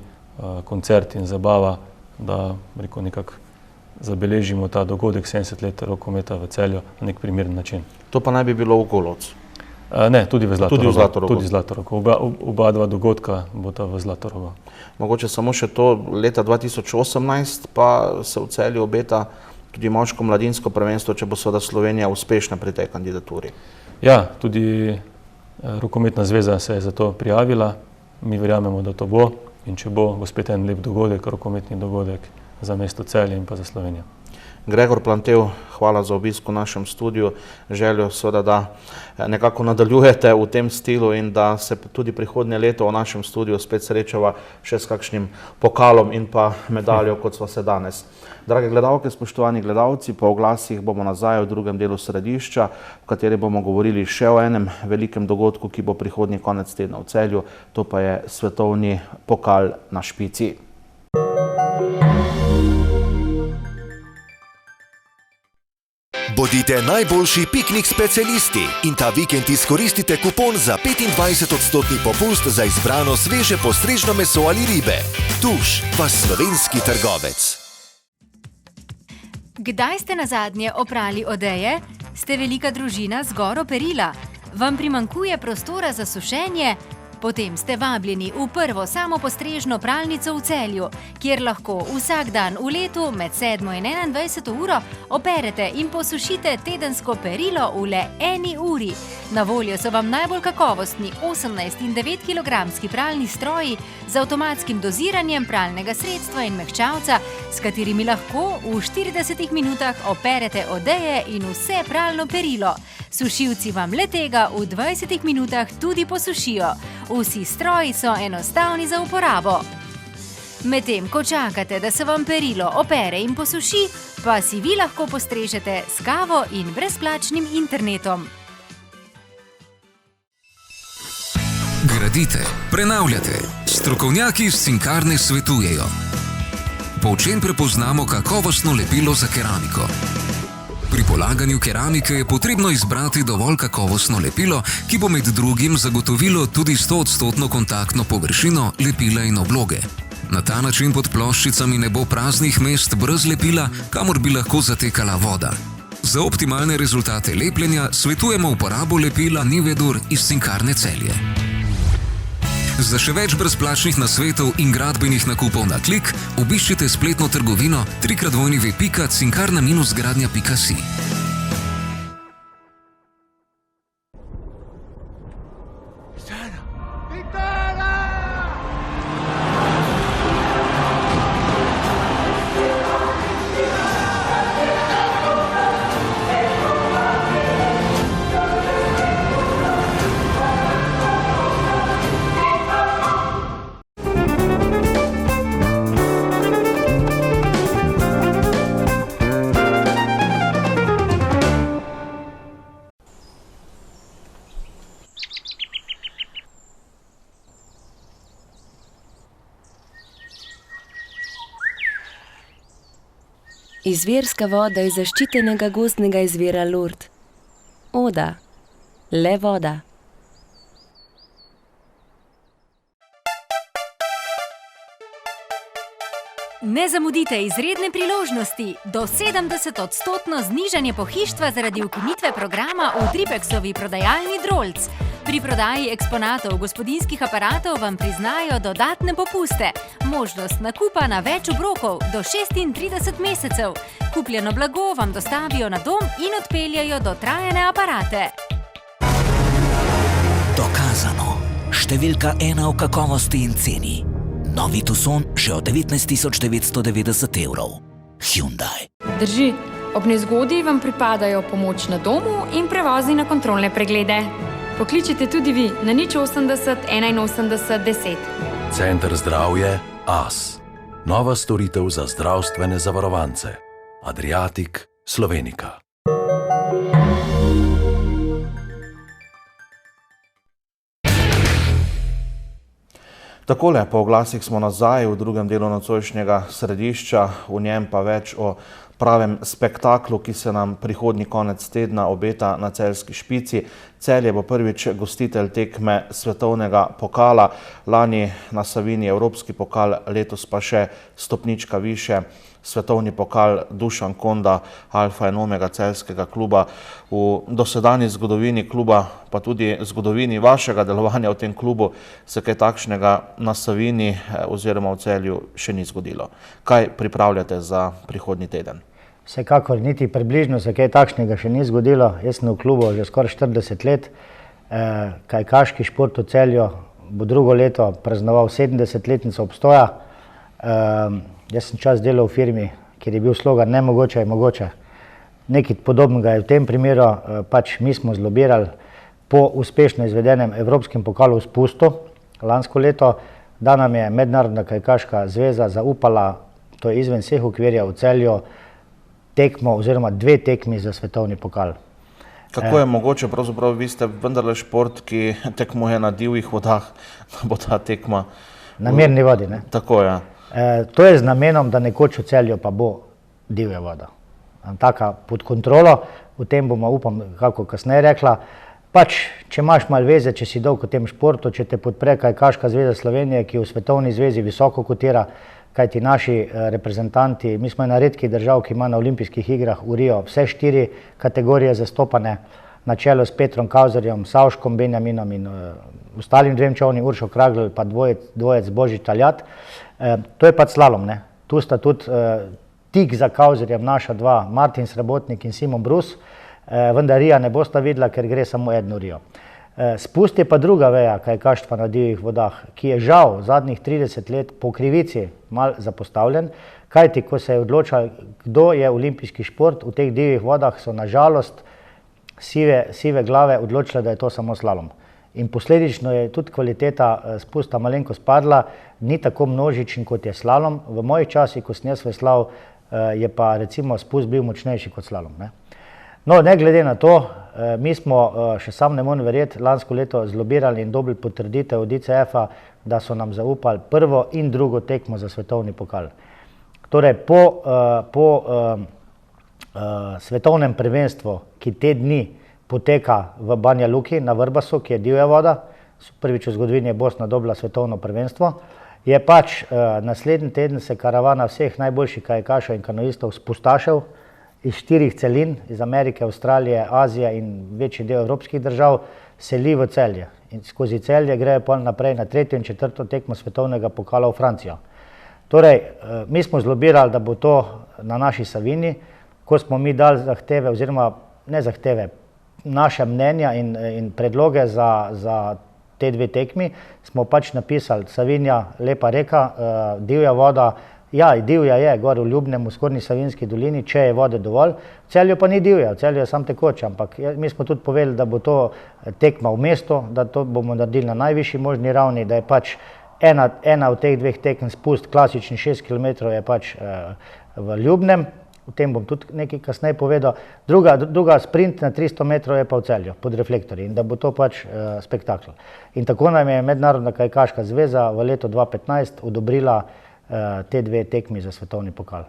koncert in zabava, da nekako zabeležimo ta dogodek 70 let rokometa v Celju na nek primeren način. To pa naj bi bilo v Golovcu? Ne, tudi v Zlatorogu. Tudi v Zlatorogu. Oba dva dogodka bota v Zlatorogu. Mogoče samo še to, leta 2018 pa se v Celju obeta tudi moško mladinsko prvenstvo, če bo seveda Slovenija uspešna pri tej kandidaturi. Ja, tudi Rokometna zveza se je za to prijavila. Mi verjamemo, da to bo in če bo spet en lep dogodek, rokometni dogodek za mesto Celje in pa za Slovenijo. Gregor Plantev, hvala za obisk v našem studiu. Željo seveda, da nekako nadaljujete v tem stilu in da se tudi prihodnje leto v našem studiu spet srečava še s kakšnim pokalom in pa medaljo, kot sva se danes. Drage gledalke, spoštovani gledalci, po oglasih bomo nazaj v drugem delu središča, v kateri bomo govorili še o enem velikem dogodku, ki bo prihodnji konec tedna v Celju, to pa je svetovni pokal na špici. Bodite najboljši piknik specialisti in ta vikend izkoristite kupon za 25% popust za izbrano sveže postrežno meso ali ribe. Tuš, vaš slovenski trgovec. Kdaj ste nazadnje oprali odeje? Ste velika družina z goro perila? Vam primanjkuje prostora za sušenje? Potem ste vabljeni v prvo samopostrežno pralnico v Celju, kjer lahko vsak dan v letu med 7 in 21 uro operete in posušite tedensko perilo v le 1 uri. Na voljo so vam najbolj kakovostni 18 in 9 kilogramski pralni stroji z avtomatskim doziranjem pralnega sredstva in mehčavca, s katerimi lahko v 40 minutah operete odeje in vse pralno perilo. Sušilci vam le tega v 20 minutah tudi posušijo. Vsi stroji so enostavni za uporabo. Medtem ko čakate, da se vam perilo opere in posuši, pa si vi lahko postrežete s kavo in brezplačnim internetom. Gradite, prenavljate. Strokovnjaki iz Cinkarne svetujejo. Po čem prepoznamo kakovostno lepilo za keramiko? Pri polaganju keramike je potrebno izbrati dovolj kakovostno lepilo, ki bo med drugim zagotovilo tudi 100% kontaktno površino lepila in obloge. Na ta način pod ploščicami ne bo praznih mest brez lepila, kamor bi lahko zatekala voda. Za optimalne rezultate lepljenja svetujemo uporabo lepila Nivedur iz Cinkarne Celje. Za še več brezplačnih nasvetov in gradbenih nakupov na klik, obiščite spletno trgovino www.cinkarna-gradnja.si. Izvirska voda iz zaščitenega gozdnega izvira Lurd. Oda. Le voda. Ne zamudite izredne priložnosti. Do 70% znižanje pohištva zaradi ukinitve programa v Tripexovi prodajalni Drolc. Pri prodaji eksponatov gospodinjskih aparatov vam priznajo dodatne popuste. Možnost nakupa na več obrokov do 36 mesecev. Kupljeno blago vam dostavijo na dom in odpeljajo dotrajane aparate. Dokazano. Številka 1 v kakovosti in ceni. Novi Tucson že od 19 990 evrov. Hyundai. Drži. Ob nezgodi vam pripadajo pomoč na domu in prevozi na kontrolne preglede. Pokličite tudi vi na 080 81 10. Center zdravje AS. Nova storitev za zdravstvene zavarovance. Adriatic, Slovenika. Takole, po oglasih smo nazaj v drugem delu nocojšnjega središča, v njem pa več o pravem spektaklu, ki se nam prihodnji konec tedna obeta na celjski Špici. Celje bo prvič gostitelj tekme svetovnega pokala, lani na Savinji evropski pokal, letos pa še stopnička više, svetovni pokal Dušan Konda, alfa in omega celjskega kluba. V dosedanji zgodovini kluba, pa tudi zgodovini vašega delovanja v tem klubu, se kaj takšnega na Savinji oziroma v Celju še ni zgodilo. Kaj pripravljate za prihodnji teden? Vsekakor niti približno se kaj takšnega še ni zgodilo. Jaz sem v klubu že skoraj 40 let. Kajakaški šport v Celju bo drugo leto praznoval 70-letnico obstoja. Jaz sem čas delal v firmi, kjer je bil slogan nemogoče je mogoče. Nekaj podobnega je v tem primeru, pač mi smo zlobirali po uspešno izvedenem evropskem pokalu v spustu lansko leto, da nam je Mednarodna kajakaška zveza zaupala, to je izven vseh okvirja v Celju, tekmo oziroma 2 tekmi za svetovni pokal. Kako je mogoče, pravzaprav vi ste vendarle šport, ki tekmuje na divjih vodah, da bo ta tekma na mirni vodi, ne? Tako je. To je z namenom, da nekoč v Celju pa bo divja voda. taka pod kontrolo, o tem bomo, upam, kako kasneje rekla. Pač, če imaš malo veze, če si dolg v tem športu, če te podpre Kajakaška zveza Slovenije, ki v svetovni zvezi visoko kotira, kajti naši reprezentanti, mi smo ena redkih držav, ki ima na olimpijskih igrah v Rio vse 4 kategorije zastopane, na čelu s Petrom Kauzerjem, Savškom Benjaminom in ostalim 2 čovni, Uršo Kragl pa dvojec Božič Taljat. To je pač slalom, ne. Tu sta tudi tik za Kauzerjem naša 2, Martin Srebotnik in Simon Brus, vendar Rija ne bosta videla, ker gre samo eno Rijo. Spust je pa druga veja kajakaštva na divjih vodah, ki je žal zadnjih 30 let po krivici mal zapostavljen, kajti ko se je odločal, kdo je olimpijski šport, v teh divjih vodah so na žalost sive glave odločile, da je to samo slalom. In posledično je tudi kvaliteta spusta malenkost padla, ni tako množičen kot je slalom. V mojih časih, ko sem jaz veslal, je pa recimo spust bil močnejši kot slalom, ne. No, ne glede na to, mi smo, še sam ne morem verjeti, lansko leto zlobirali in dobili potrditev od ICF-a, da so nam zaupali prvo in drugo tekmo za svetovni pokal. Torej, po svetovnem prvenstvu, ki te dni poteka v Banja Luki na Vrbasu, ki je divja voda, prvič v zgodovini je Bosna dobila svetovno prvenstvo, je pač naslednji teden se karavana vseh najboljših kajakašev in kanoistov spustašev iz 4 celin, iz Amerike, Avstralije, Azije in večji del evropskih držav, seli v Celje. In skozi Celje grejo pa naprej na 3. in 4. tekmo svetovnega pokala v Francijo. Torej, mi smo zlobirali, da bo to na naši Savinji, ko smo mi dali zahteve, oziroma ne zahteve, naše mnenja in predloge za te 2 tekmi, smo pač napisali Savinja, lepa reka, divja voda. Ja, divja je, gor v Ljubnem, v Zgornji Savinjski dolini, če je vode dovolj. V Celju pa ni divja, v Celju je samo tekoča, ampak mi smo tudi povedali, da bo to tekma v mestu, da to bomo naredili na najvišji možni ravni, da je pač ena od teh 2 tekem spust, klasični 6 km je pač v Ljubnem, o tem bom tudi nekaj kasneje povedal. Druga sprint na 300 metrov je pa v Celju, pod reflektorji, in da bo to pač spektakl. In tako nam je Mednarodna kajakaška zveza v letu 2015 odobrila te 2 tekmi za svetovni pokal.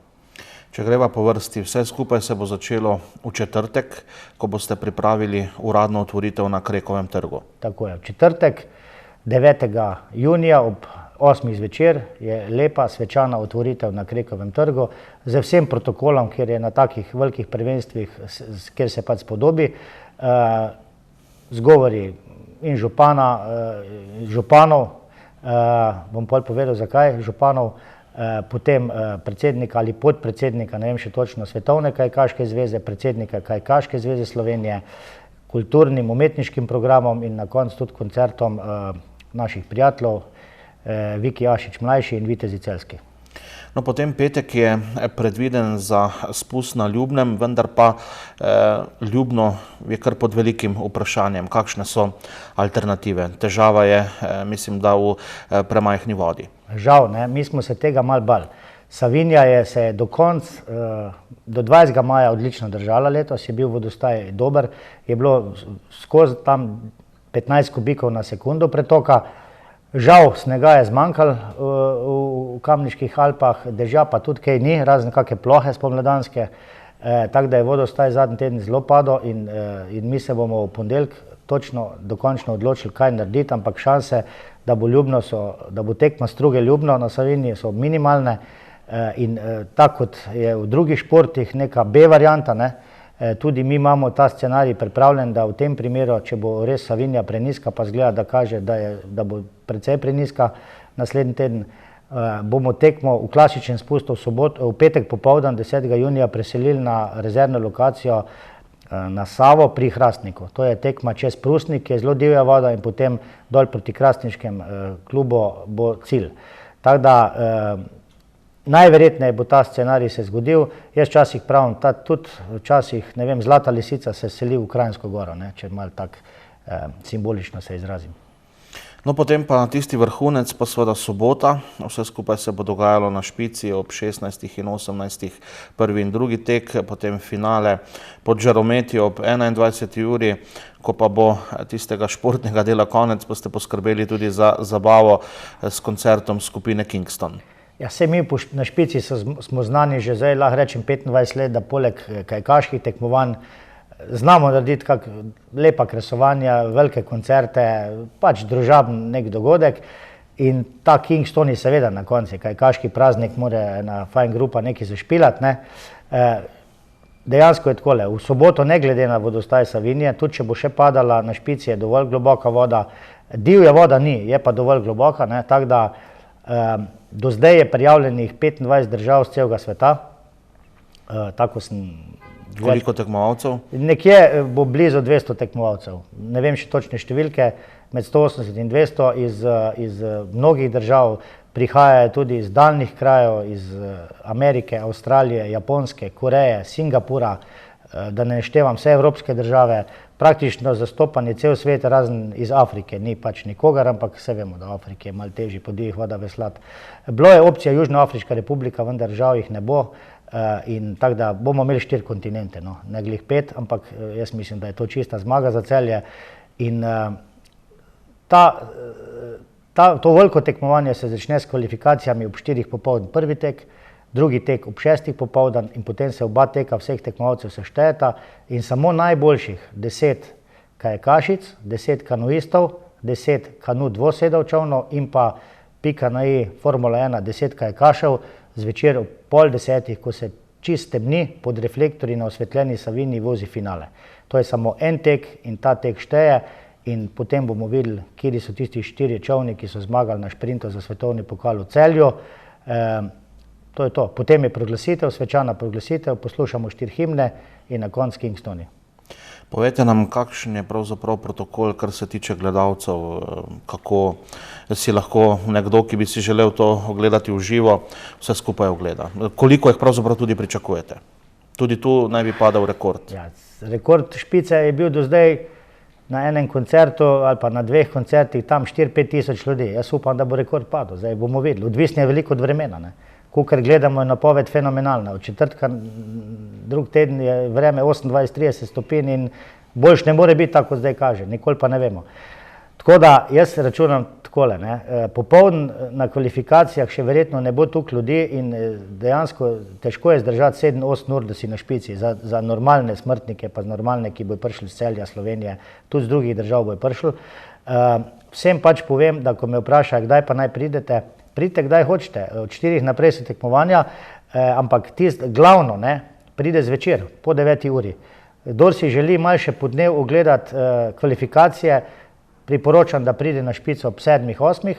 Če greva po vrsti, vse skupaj se bo začelo v četrtek, ko boste pripravili uradno otvoritev na Krekovem trgu. Tako je, v četrtek, 9. junija ob 8. zvečer je lepa svečana otvoritev na Krekovem trgu z vsem protokolom, kjer je na takih velikih prvenstvih, kjer se pač spodobi, zgovori in županov, bom pol povedal zakaj, županov, potem predsednika ali podpredsednika, ne vem še točno, Svetovne kajakaške zveze, predsednika Kajakaške zveze Slovenije, kulturnim, umetniškim programom in na koncu tudi koncertom naših prijateljev, Viki Ašič mlajši in Vitezi Celjski. No, potem petek je predviden za spust na Ljubnem, vendar pa Ljubno je kar pod velikim vprašanjem, kakšne so alternative. Težava je, mislim, da v premajhni vodi. Žal, ne, mi smo se tega malo bali. Savinja se je do 20. maja odlično držala letos, je bil vodostaj dober, je bilo skozi tam 15 kubikov na sekundo pretoka. Žal, snega je zmanjkalo v Kamniških Alpah, dežja pa tudi kaj ni, razen kakšne plohe spomladanske, tako da je vodostaj zadnji teden zelo padel in mi se bomo v ponedeljek točno dokončno odločili, kaj narediti, ampak šanse, da bo tekma Struge Ljubno na Savinji, so minimalne in tako kot je v drugih športih neka B varianta, ne, tudi mi imamo ta scenarij pripravljen, da v tem primeru, če bo res Savinja preniska, pa zgleda, da kaže, da bo precej preniska naslednji teden, bomo tekmo v klasičnem spustu v petek popoldan 10. junija preselili na rezervno lokacijo na Savo pri Hrastniku. To je tekma čez Prusnik, ki je zelo divja voda, in potem dol proti Hrastniškem klubu bo cilj. Tako da najverjetneje bo ta scenarij se zgodil. Jaz včasih pravim, tudi včasih, ne vem, Zlata lisica se seli v Kranjsko goro, ne, če malo tako simbolično se izrazim. No, potem pa tisti vrhunec, pa seveda sobota, vse skupaj se bo dogajalo na Špici ob 16. in 18. prvi in drugi tek, potem finale pod žarometi ob 21. uri, ko pa bo tistega športnega dela konec, boste poskrbeli tudi za zabavo s koncertom skupine Kingston. Ja, vse mi na špici smo znani že zdaj, lahko rečem 25 let, da poleg kajakaških tekmovanj znamo narediti kak lepa kresovanja, velike koncerte, pač družaben nek dogodek. In ta Kingston je seveda na konci, kajakaški praznik mora ena fajn grupa nekaj zašpilati, ne. Dejansko je takole, v soboto ne glede na vodostaj Savinje, tudi če bo še padala, na špici je dovolj globoka voda, divja voda ni, je pa dovolj globoka, ne, tako da do zdaj je prijavljenih 25 držav z celega sveta, tako sem... Koliko tekmovalcev? Nekje bo blizu 200 tekmovalcev, ne vem še točne številke, med 180 in 200 iz mnogih držav, prihajajo tudi iz daljnih krajev, iz Amerike, Avstralije, Japonske, Koreje, Singapura, da ne naštevam vse evropske države, praktično zastopan je cel svet, razen iz Afrike, ni pač nikogar, ampak vse vemo, da v Afriki je malo težji po divjih vodah veslati. Bilo je opcija Južnoafriška republika, vendar žal jih ne bo, in tako da bomo imeli 4 kontinente, no, ne glih 5, ampak jaz mislim, da je to čista zmaga za Celje. In to veliko tekmovanje se začne s kvalifikacijami ob 4 popoldan prvi tek, drugi tek ob 6 popoldan in potem se oba teka vseh tekmovalcev seštejeta in samo najboljših 10 kajakašic, 10 kanuistov, 10 kanu dvosedavčevnov in pa pika na i Formula 1, 10 kajakašev zvečer ob 9:30, ko se čist temni, pod reflektorji na osvetljeni Savinji vozi finale. To je samo en tek in ta tek šteje. In potem bomo videli, kje so tisti 4 čovni, ki so zmagali na šprintu za svetovni pokal v Celju. To je to. Potem je proglasitev, svečana proglasitev, poslušamo 4 himne in na koncu Kingstoni. Povejte nam, kakšen je pravzaprav protokol, kar se tiče gledalcev, kako si lahko nekdo, ki bi si želel to ogledati v živo, vse skupaj ogleda. Koliko jih pravzaprav tudi pričakujete? Tudi tu naj bi padal rekord. Ja, rekord špice je bil do zdaj na enem koncertu ali pa na 2 koncertih tam 4-5 tisoč ljudi. Jaz upam, da bo rekord padel. Zdaj bomo videli. Odvisno je veliko od vremena, ne. Kakor gledamo, je napoved fenomenalna. Od četrtka drug teden je vreme 28-30 stopinj in boljš ne more biti tako, kot zdaj kaže. Nikoli pa ne vemo. Tako da jaz računam takole, ne. Popoldan na kvalifikacijah še verjetno ne bo toliko ljudi in dejansko težko je zdržati 7-8 ur, da si na špici. Za normalne smrtnike, pa normalne, ki bojo prišli z Celja, Slovenije, tudi z drugih držav bojo prišli. Vsem pač povem, da ko me vprašajo, kdaj pa naj pridete, pridite kdaj hočete. Od 4 naprej so tekmovanja, ampak tisto glavno, ne, pride zvečer, po 9 uri. Kdor si želi malo še po dnevu ogledati kvalifikacije, priporočam, da pride na špico ob 7-8,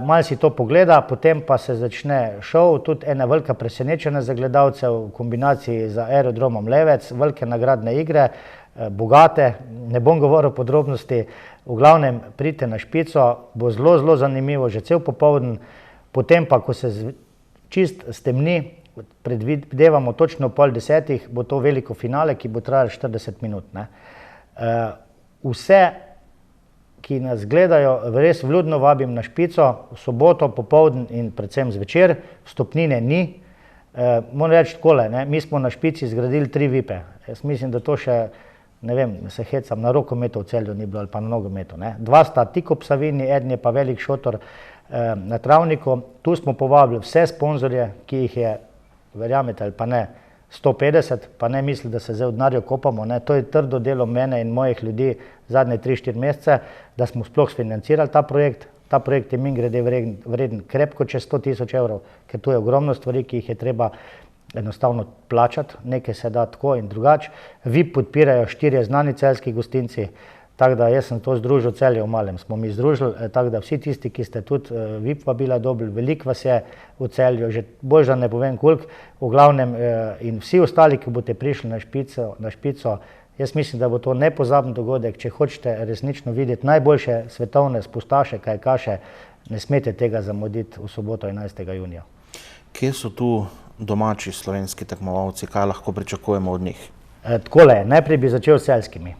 malo si to pogleda, potem pa se začne šov, tudi ena velika presenečenja za gledalce v kombinaciji z aerodromom Levec, velike nagradne igre, bogate, ne bom govoril podrobnosti, v glavnem pridite na špico, bo zelo zanimivo, že cel popoldan, potem pa, ko se čist stemni, predvidevamo točno ob 9:30, bo to veliko finale, ki bo trajalo 40 minut, ne. Vse, ki nas gledajo, res vljudno vabim na špico, v soboto, popoldan in predvsem zvečer, vstopnine ni. Moram reči takole, ne, mi smo na špici zgradili 3 vipe. Jaz mislim, da to še, ne vem, se hecam, na rokometu v Celju ni bilo ali pa na nogometu, ne. 2 sta tik ob Savinji, eden je pa velik šotor na travniku. Tu smo povabili vse sponzorje, ki jih je, verjamete ali pa ne, 150, pa ne misli, da se zdaj v denarju kopamo, ne. To je trdo delo mene in mojih ljudi zadnje 3-4 mesece, da smo sploh sfinancirali ta projekt. Ta projekt je mimogrede vreden krepko čez 100 000 evrov, ker tu je ogromno stvari, ki jih je treba enostavno plačati, nekaj se da tako in drugače. VIP podpirajo 4 znani celjski gostinci, tako da jaz sem to združil Celje v malem, smo mi združili, tako da vsi tisti, ki ste tudi VIP vabila dobili, veliko vas je v Celju, že bolj da ne povem koliko, v glavnem in vsi ostali, ki boste prišli na špico, jaz mislim, da bo to nepozaben dogodek, če hočete resnično videti najboljše svetovne spustaše, kajakaše, ne smete tega zamuditi v soboto 11. junija. Kje so tu domači slovenski tekmovalci, kaj lahko pričakujemo od njih? Takole, najprej bi začel s celjskimi.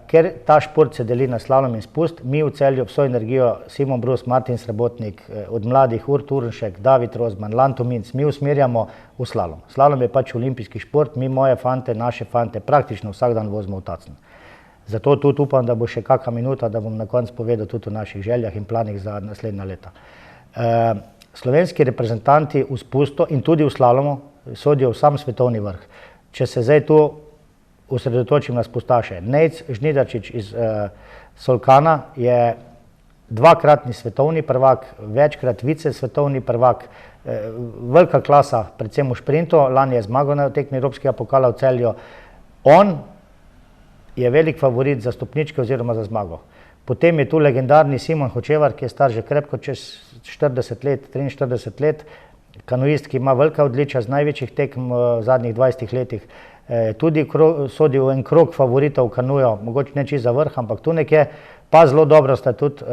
Ker ta šport se deli na slalom in spust, mi v Celju vso energijo, Simon Brus, Martin Srebotnik, od mladih Urt Urnšek, David Rozman, Lanto Minc, mi usmerjamo v slalom. Slalom je pač olimpijski šport, mi moje fante, naše fante praktično vsak dan vozimo v Tacen. Zato tudi upam, da bo še kakšna minuta, da bom na koncu povedal tudi o naših željah in planih za naslednja leta. slovenski reprezentanti v spustu in tudi v slalomu sodijo v sam svetovni vrh. Če se zdaj tu osredotočim na spustaše. Nejc Žnidarčič iz Solkana je dvakratni svetovni prvak, večkrat vice svetovni prvak, velika klasa, predvsem v šprintu, lani je zmagal na tekmi Evropskega pokala v Celju. On je velik favorit za stopničke oziroma za zmago. Potem je tu legendarni Simon Hočevar, ki je star že krepko čez 40 let, 43 let, kanuist, ki ima velika odličja z največjih tekm v zadnjih 20 letih. Tudi sodi v en krog favoritov v kanuju, mogoče ne čisto za vrh, ampak tu nekje, pa zelo dobro sta tudi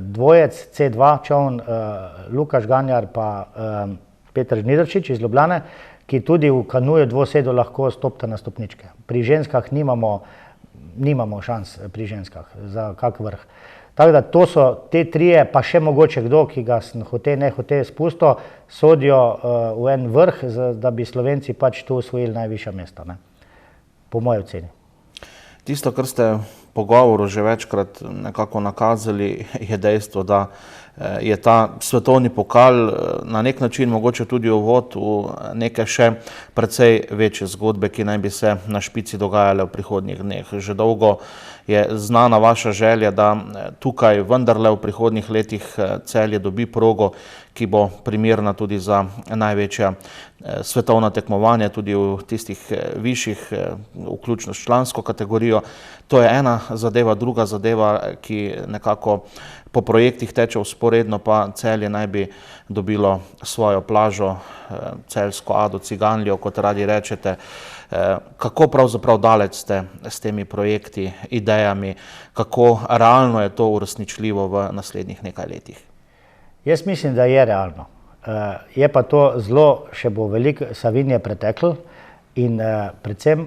dvojec C2 čovn, Lukaš Ganjar pa Peter Žnidarčič iz Ljubljane, ki tudi v kanuju dvosedu lahko stopta na stopničke. Pri ženskah nimamo šans pri ženskah za kak vrh. Tako da to so te trije, pa še mogoče kdo, ki ga hote ne hote spusto, sodijo v en vrh, da bi Slovenci pač tu osvojili najvišja mesta, ne? Po moji oceni. Tisto, kar ste v pogovoru že večkrat nekako nakazali, je dejstvo, da je ta svetovni pokal na nek način mogoče tudi uvod v neke še precej večje zgodbe, ki naj bi se na špici dogajale v prihodnjih dneh. Že dolgo je znana vaša želja, da tukaj vendarle v prihodnjih letih Celje dobi progo, ki bo primerna tudi za največja svetovna tekmovanja, tudi v tistih višjih, vključno s člansko kategorijo. To je ena zadeva, druga zadeva, ki nekako po projektih teče vzporedno, pa Celje naj bi dobilo svojo plažo, celjsko Ado Ciganljo, kot radi rečete. Kako pravzaprav daleč ste s temi projekti, idejami, kako realno je to uresničljivo v naslednjih nekaj letih? Jaz mislim, da je realno. Je pa to zelo, še bo veliko Savinje preteklo in predvsem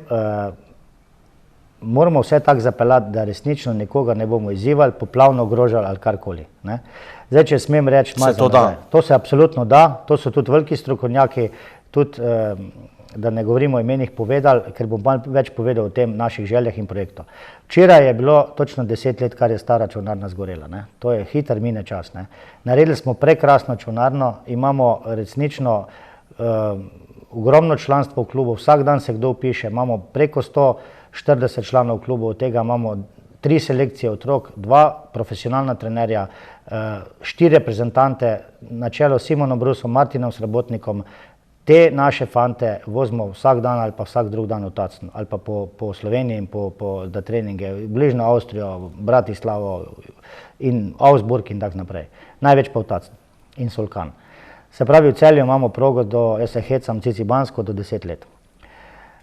moramo vse tako zapeljati, da resnično nekoga ne bomo izzivali, poplavno ogrožali ali karkoli. Zdaj, če smem reči, to se absolutno da, to so tudi veliki strokovnjaki, tudi, da ne govorimo o imenih povedali, ker bom malo več povedal o tem naših željah in projektov. Včeraj je bilo točno 10 let, kar je stara čolnarna zgorela. To je hiter mine čas. Naredili smo prekrasno čolnarno, imamo resnično ogromno članstvo v klubu, vsak dan se kdo vpiše, imamo preko 140 članov klubov, od tega imamo 3 selekcije otrok, 2 profesionalna trenerja, 4 reprezentante, na čelu s Simonom Brusom, Martinom Srebotnikom. Te naše fante vozimo vsak dan ali pa vsak drug dan v Tacnu, ali pa po Sloveniji in da treninge, bližno Avstrijo, Bratislavo in Augsburg in tak naprej. Največ pa v Tacnu in Solkan. Se pravi, v Celju imamo progo jaz se hecam Cicibansko, do 10 let.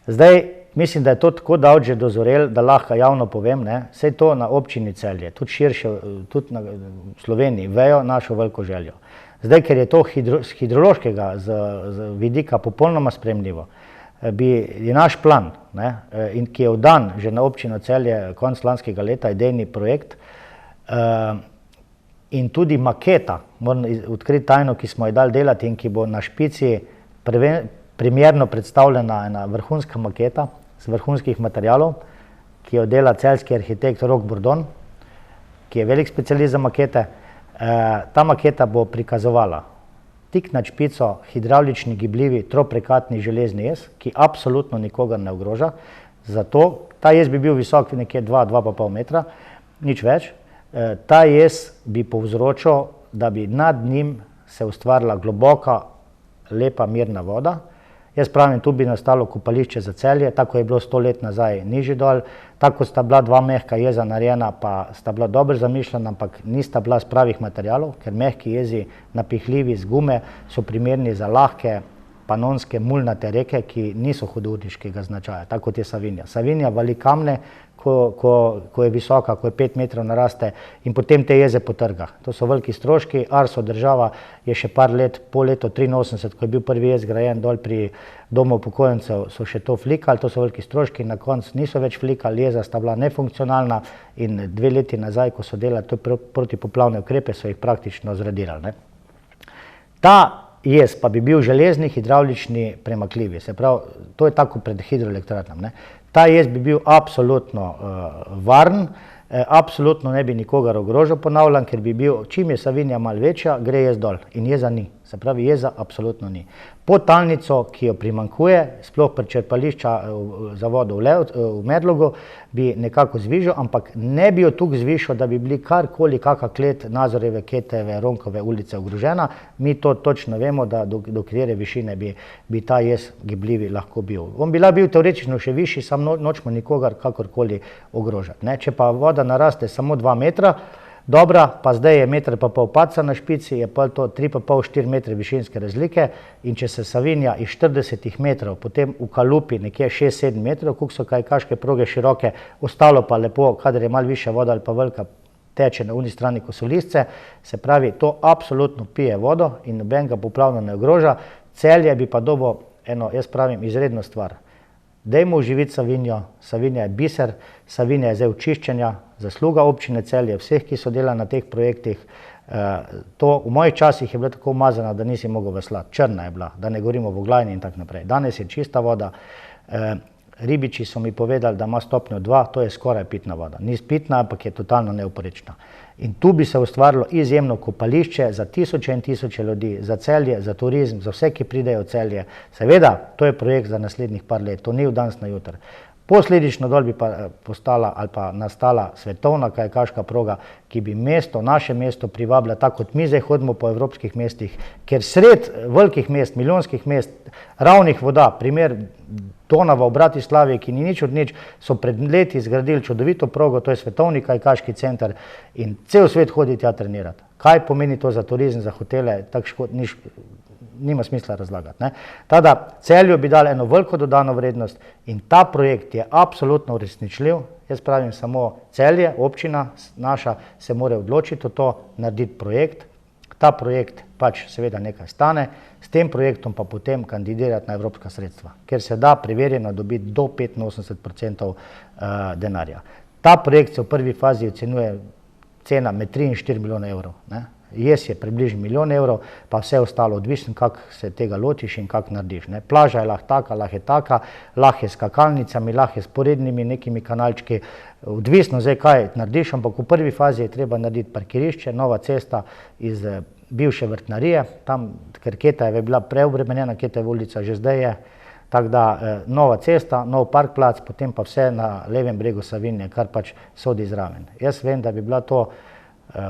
Zdaj, mislim, da je to tako daleč že dozorel, da lahko javno povem, saj to na občini Celje, tudi širše, tudi na Sloveniji, vejo našo veliko željo. Zdaj, ker je to z hidrološkega, z vidika popolnoma spremljivo, je naš plan, ki je vdan že na občino Celje konec lanskega leta, idejni projekt in tudi maketa, moram odkriti tajno, ki smo jo dali delati in ki bo na špici primerno predstavljena ena vrhunska maketa z vrhunskih materialov, ki jo dela celjski arhitekt Rok Bordon, ki je velik specialist za makete. Ta maketa bo prikazovala tik nad špico hidravlični gibljivi troprekatni železni jez, ki absolutno nikogar ne ogroža. Zato ta jez bi bil visok nekje 2–2,5 metra, nič več. Ta jez bi povzročil, da bi nad njim se ustvarila globoka, lepa, mirna voda. Jaz pravim, tu bi nastalo kopališče za Celje, tako je bilo 100 let nazaj nižji dol, tako sta bila 2 mehka jeza narejena, pa sta bila dobro zamišljena, ampak nista bila z pravih materialov, ker mehki jezi, napihljivi z gume, so primerni za lahke, panonske, mulnate reke, ki niso hudourniškega značaja, tako kot je Savinja. Savinja vali kamne, ko je visoka, ko je 5 metrov naraste in potem te jeze potrga. To so veliki stroški, Arso država je še par let, po letu 83, ko je bil prvi jez grajen dol pri domu upokojencev, so še to flikali, to so veliki stroški, na koncu niso več flikali, jeza sta bila nefunkcionalna in 2 leti nazaj, ko so delali to protipoplavne ukrepe, so jih praktično zradirali. Ta jez pa bi bil železni, hidravlični, premakljivi, se pravi, to je tako pred hidroelektrarnam. Ta jez bi bil absolutno varen absolutno ne bi nikogar ogrožal, ponavljam, ker bi bil, čim je Savinja malo večja, gre jez dol in jeza ni. Se pravi, jeza absolutno ni. Podtalnico, ki jo primanjkuje, sploh pri črpališča za vodo v Medlogu, bi nekako zvišal, ampak ne bi jo tukaj zvišal, da bi bili karkoli, kakva klet Nazorjeve, Keteve, Ronkove ulice ogrožena. Mi to točno vemo, da do katere višine bi ta jez gibljivi lahko bil. On bi bil teoretično še višji, samo nočemo nikogar kakorkoli ogrožati. Če pa voda naraste samo 2 metra, dobra, pa zdaj je 1,5 metra padca na špici, je pa to 3,5–4 metre višinske razlike in če se Savinja iz 40 metrov potem ukalupi nekje 6–7 metrov, koliko so kajakaške proge široke, ostalo pa lepo, kadar je malo višja voda ali pa velika, teče na uni strani, ko so listce, se pravi, to absolutno pije vodo in nobenega poplavno ne ogroža. Celje bi pa dobil eno, jaz pravim, izredno stvar. Dajmo uživiti Savinjo, Savinja je biser, Savinja je zdaj očiščenja, zasluga občine Celje, vseh, ki so delali na teh projektih. To v mojih časih je bila tako umazana, da nisi mogel veslati, črna je bila, da ne govorimo o Voglajni in tako naprej. Danes je čista voda, ribiči so mi povedali, da ima stopnjo 2, to je skoraj pitna voda. Ni pitna, ampak je totalno neoporečna. In tu bi se ustvarilo izjemno kopališče za tisoče in tisoče ljudi, za Celje, za turizem, za vse, ki pridejo v Celje. Seveda, to je projekt za naslednjih par let, to ni od danes na jutri. Posledično dol bi pa postala ali pa nastala svetovna kajakaška proga, ki bi mesto, naše mesto privabila, tako kot mi zdaj hodimo po evropskih mestih, ker sred velikih mest, milijonskih mest, ravnih voda, primer Donava v Bratislavi, ki ni nič od nič, so pred leti zgradili čudovito progo, to je svetovni kajakaški center in cel svet hodi tja trenirati. Kaj pomeni to za turizem, za hotele, tako nima smisla razlagati. Tada Celju bi dali eno veliko dodano vrednost in ta projekt je absolutno uresničljiv. Jaz pravim samo Celje, občina naša se mora odločiti o to, narediti projekt. Ta projekt pač seveda nekaj stane, s tem projektom pa potem kandidirati na evropska sredstva, ker se da preverjeno dobiti do 85% denarja. Ta projekt se v prvi fazi ocenjuje cena med 3 in 4 milijone evrov. Jaz je približno 1 milijon evrov, pa vse ostalo odvisno, kako se tega lotiš in kako narediš. Plaža je lahko taka, lahko je s skakalnicami, lahko je s porednimi nekimi kanalčki, odvisno zdaj kaj narediš, ampak v prvi fazi je treba narediti parkirišče, nova cesta iz bivše vrtnarije, tam, ker Keteva je bila preobremenjena, Keteva ulica že zdaj je, tako da nova cesta, nov parkplac, potem pa vse na levem bregu Savinje, kar pač sodi zraven. Jaz vem, da bi bila to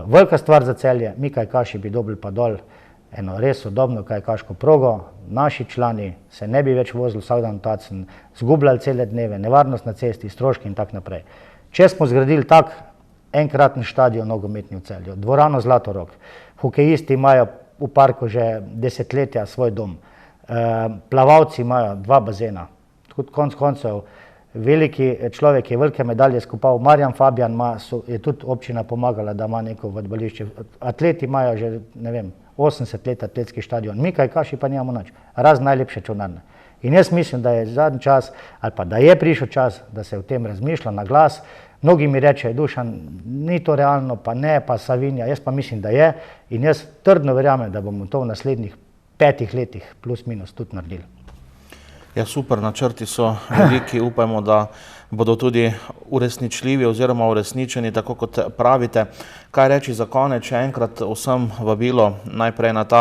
velika stvar za Celje, mi kajakaši bi dobili pa dol eno res sodobno kajakaško progo, naši člani se ne bi več vozili vsak dan v Tacen, zgubljali cele dneve, nevarnost na cesti, stroški in tako naprej. Če smo zgradili tak enkratni štadion nogometni v Celju, dvorano Zlatorog, hokejisti imajo v parku že desetletja svoj dom, plavalci imajo 2 bazena, konec koncev, veliki človek je velike medalje skupal, Marjan Fabijan je tudi občina pomagala, da ima neko vadbališče. Atleti imajo že, ne vem, 80 let atletski štadion, mi kajakaši pa nimamo nič, razen najlepše čolnarne. In jaz mislim, da je zadnji čas, ali pa da je prišel čas, da se o tem razmišlja na glas. Mnogi mi rečejo, Dušan, ni to realno, pa ne, pa Savinja, jaz pa mislim, da je in jaz trdno verjamem, da bomo to v naslednjih 5 letih plus minus tudi naredili. Ja, super, načrti so veliki, upajmo, da bodo tudi uresničljivi oziroma uresničeni, tako kot pravite. Kaj reči za konec, še enkrat vsem vabilo najprej na ta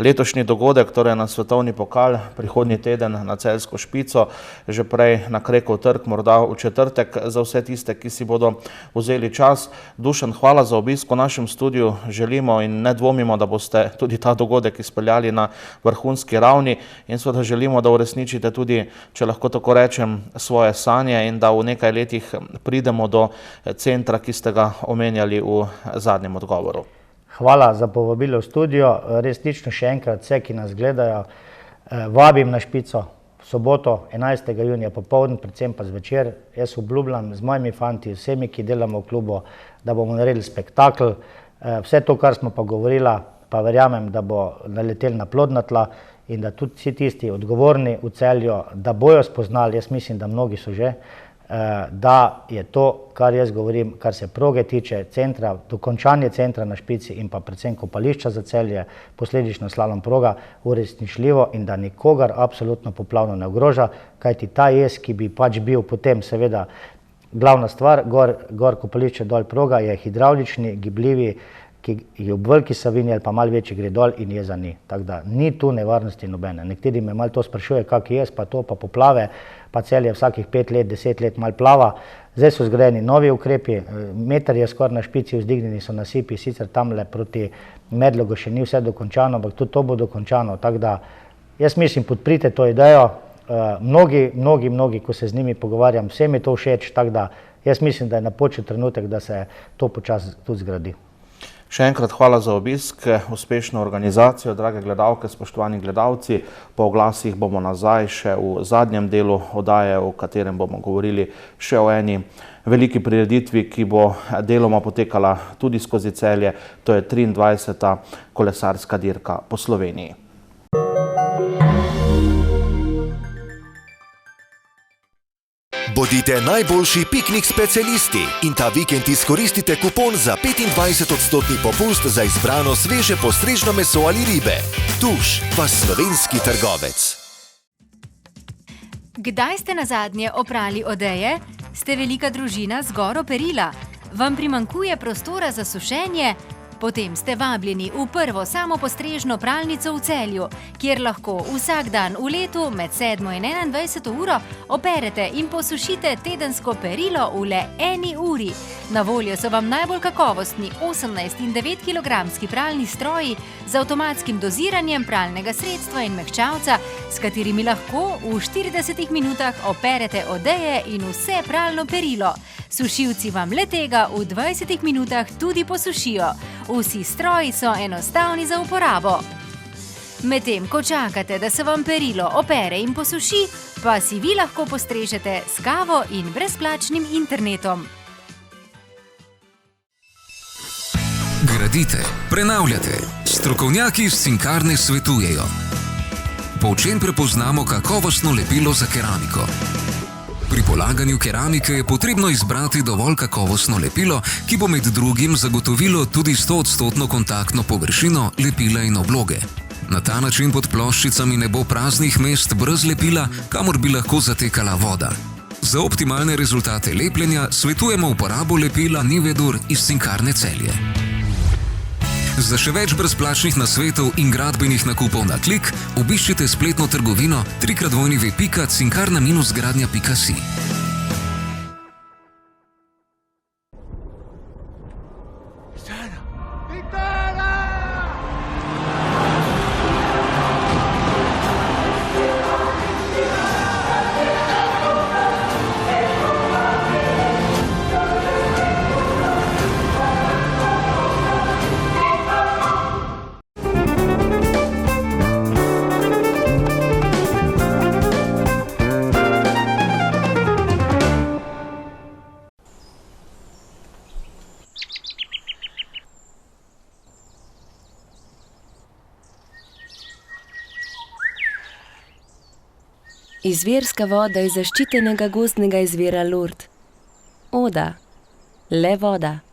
letošnji dogodek, torej na svetovni pokal, prihodnji teden na Celjsko špico, že prej na Krekov trg, morda v četrtek za vse tiste, ki si bodo vzeli čas. Dušan, hvala za obisk v našem studiu, želimo in ne dvomimo, da boste tudi ta dogodek izpeljali na vrhunski ravni in seveda želimo, da uresničite tudi, če lahko tako rečem, svoje sanje in da v nekaj letih pridemo do centra, ki ste ga omenjali v zadnjem odgovoru. Hvala za povabilo v studio. Resnično še enkrat vse, ki nas gledajo, vabim na špico v soboto 11. junija popoldne, predvsem pa zvečer. Jaz obljubljam z mojimi fanti, vsemi, ki delamo v klubu, da bomo naredili spektakl. Vse to, kar smo pa govorila, pa verjamem, da bo naleteli na plodna tla in da tudi vsi tisti odgovorni v Celju, da bojo spoznali, jaz mislim, da mnogi so že, da je to, kar jaz govorim, kar se proge tiče, centra, dokončanje centra na špici in pa predvsem kopališča za Celje, posledično slalom proga, uresničljivo in da nikogar absolutno poplavno ne ogroža, kajti ta jez, ki bi pač bil potem seveda glavna stvar, gor kopališče, dol proga, je hidravlični, gibljivi, ki je ob veliki Savinji ali pa malo večji gre dol in jeza ni. Tako da ni tu nevarnosti nobene. Nekateri me malo to sprašuje, kak je jaz, pa to, pa poplave, pa Celje vsakih 5 let, 10 let malo plava. Zdaj so zgrajeni novi ukrepi, meter je skoraj na špici, vzdignjeni so nasipi, sicer tamle proti Medlogu še ni vse dokončano, ampak tudi to bo dokončano. Tako da jaz mislim, podprite to idejo. Mnogi, ko se z njimi pogovarjam, vsem je to všeč, tako da jaz mislim, da je napočil trenutek, da se to počasi tudi zgradi. Še enkrat hvala za obisk, uspešno organizacijo, drage gledalke, spoštovani gledalci. Po oglasih bomo nazaj še v zadnjem delu oddaje, v katerem bomo govorili še o eni veliki prireditvi, ki bo deloma potekala tudi skozi Celje, to je 23. kolesarska dirka po Sloveniji. Bodite najboljši piknik specialisti in ta vikend izkoristite kupon za 25% popust za izbrano sveže postrežno meso ali ribe. Tuš, vaš slovenski trgovec. Kdaj ste nazadnje oprali odeje? Ste velika družina z goro perila? Vam primanjkuje prostora za sušenje? Potem ste vabljeni v prvo samopostrežno pralnico v Celju, kjer lahko vsak dan v letu med 7. in 21. uro operete in posušite tedensko perilo v le 1 uri. Na voljo so vam najbolj kakovostni 18 in 9 kilogramski pralni stroji z avtomatskim doziranjem pralnega sredstva in mehčavca, s katerimi lahko v 40 minutah operete odeje in vse pralno perilo. Sušilci vam le tega v 20 minutah tudi posušijo. Vsi stroji so enostavni za uporabo. Medtem ko čakate, da se vam perilo opere in posuši, pa si vi lahko postrežete s kavo in brezplačnim internetom. Gradite, prenavljate. Strokovnjaki iz Cinkarne svetujejo. Po čem prepoznamo kakovostno lepilo za keramiko? Pri polaganju keramike je potrebno izbrati dovolj kakovostno lepilo, ki bo med drugim zagotovilo tudi 100% kontaktno površino lepila in obloge. Na ta način pod ploščicami ne bo praznih mest brez lepila, kamor bi lahko zatekala voda. Za optimalne rezultate lepljenja svetujemo uporabo lepila Nivedur iz Cinkarne Celje. Za še več brezplačnih nasvetov in gradbenih nakupov na klik, obiščite spletno trgovino www.cinkarna-gradnja.si. Izvirska voda iz zaščitenega gozdnega izvira Lourdes. Oda, le voda.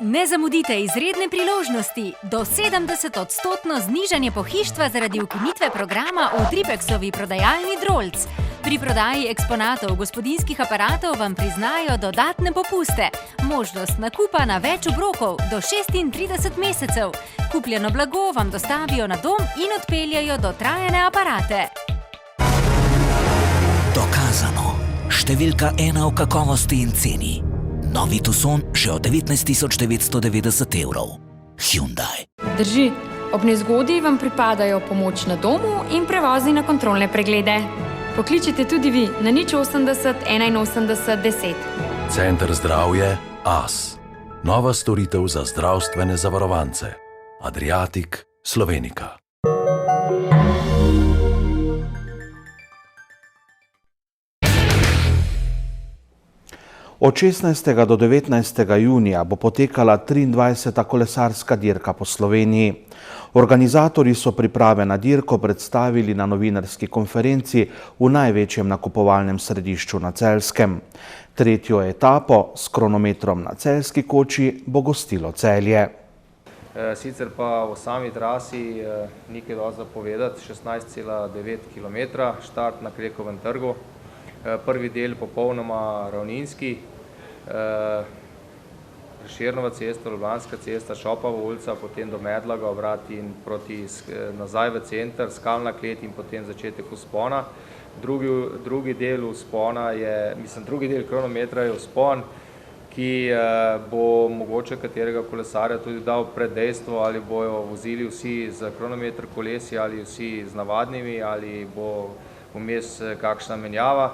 Ne zamudite izredne priložnosti. Do 70% znižanje pohištva zaradi ukinitve programa v Tripexovi prodajalni Drolc. Pri prodaji eksponatov gospodinjskih aparatov vam priznajo dodatne popuste, možnost nakupa na več obrokov do 36 mesecev. Kupljeno blago vam dostavijo na dom in odpeljajo dotrajane aparate. Dokazano. Številka 1 v kakovosti in ceni. Novi Tucson že od 19.990 €. Hyundai. Drži, ob nezgodi vam pripadajo pomoč na domu in prevozi na kontrolne preglede. Pokličite tudi vi na 080 81 10. Center zdravje AS. Nova storitev za zdravstvene zavarovance. Adriatic, Slovenika. Od 16. do 19. junija bo potekala 23. kolesarska dirka po Sloveniji. Organizatorji so priprave na dirko predstavili na novinarski konferenci v največjem nakupovalnem središču na Celjskem. Tretjo etapo s kronometrom na Celjski koči bo gostilo Celje. Sicer pa o sami trasi ni kaj dosti povedati, 16,9 km, štart na Krekovem trgu. Prvi del popolnoma ravninski, Prešernova cesta, Ljubljanska cesta, Šopova ulica, potem do Medloga, obrat in proti nazaj v center, Skalna klet in potem začetek vzpona. Drugi del vzpona je, drugi del kronometra je vzpon, ki bo mogoče katerega kolesarja tudi dal pred dejstvo, ali bojo vozili vsi z kronometer kolesi ali vsi z navadnimi, ali bo vmes kakšna menjava.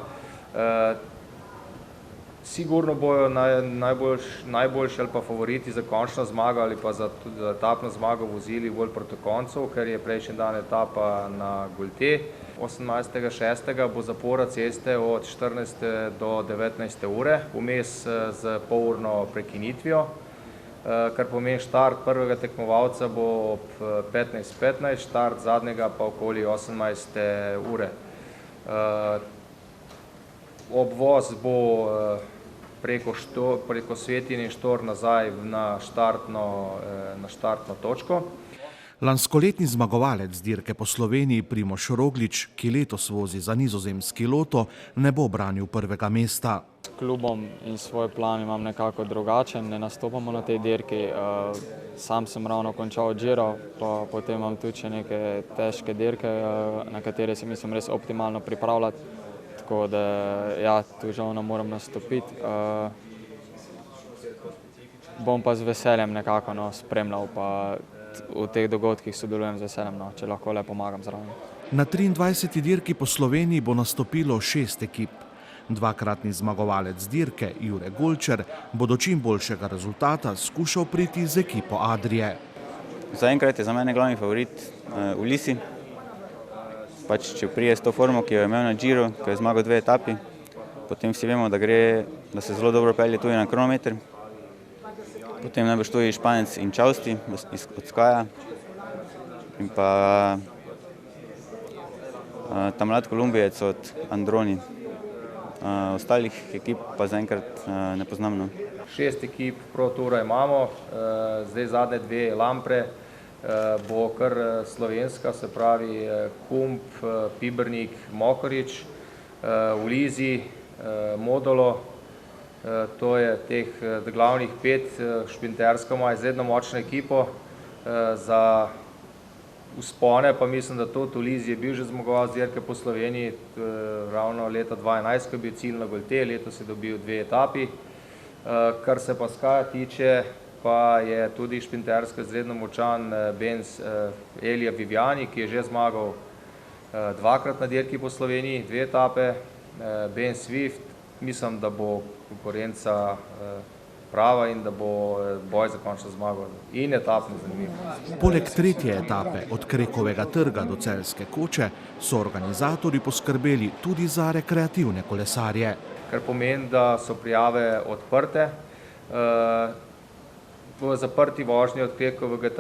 Sigurno bojo najboljši ali pa favoriti za končno zmago ali pa za etapno zmago vozili bolj proti koncu, ker je prejšnji dan etapa na Gulte. 18.6. bo zapora ceste od 14. do 19. ure, vmes z polurno prekinitvijo, kar pomeni štart prvega tekmovalca bo ob 15.15, štart zadnjega pa okoli 18. ure. Obvoz bo preko Svetinje in Štor nazaj na štartno točko. Lanskoletni zmagovalec dirke po Sloveniji Primož Roglič, ki letos vozi za nizozemski Loto, ne bo branil prvega mesta. S klubom in svoj plan imam nekako drugačen, ne nastopamo na tej dirki. Sam sem ravno končal Giro, pa potem imam tudi še neke težke dirke, na katere si mislim res optimalno pripravljati. Tako da ja, tu žal ne moram nastopiti. Bom pa z veseljem nekako spremljal, pa v teh dogodkih sodelujem z veseljem, če lahko le pomagam zraven. Na 23. dirki po Sloveniji bo nastopilo 6 ekip. Dvakratni zmagovalec dirke Jure Golčer bo do čim boljšega rezultata skušal priti z ekipo Adrie. Zaenkrat je za mene glavni favorit Ulisi. Če prije s to formo, ki jo je imel na Giro, ko je zmagal 2 etapi, potem vsi vemo, da se zelo dobro pelje tudi na kronometer. Potem najbolj stoji Španec Inčausti od Skaja in pa ta mlad Kolumbijec od Androni. Ostalih ekip pa zaenkrat ne poznam. 6 ekip Pro Toura imamo, zdaj zadnje 2 Lampre, bo kar slovenska, se pravi Kump, Pibernik, Mokorič, Ulizi, Modolo. To je teh glavnih 5, Šprinterska ima izredno močno ekipo. Za vzpone pa mislim, da tudi Ulizi je bil že zmagovalec dirke po Sloveniji, ravno leta 2011, ko je bil cilj na Gulte, letos je dobil 2 etapi. Kar se pa Skaja tiče, pa je tudi Šprinterska izredno močan Benz Elija Viviani, ki je že zmagal 2-krat na dirki po Sloveniji, 2 etape. Benz Swift, mislim, da bo konkurenca prava in da bo boj za končno zmago in etapno zanimiv. Poleg 3. etape od Krekovega trga do Celjske koče so organizatorji poskrbeli tudi za rekreativne kolesarje. Kar pomeni, da so prijave odprte. V zaprti vožnji od Krekovega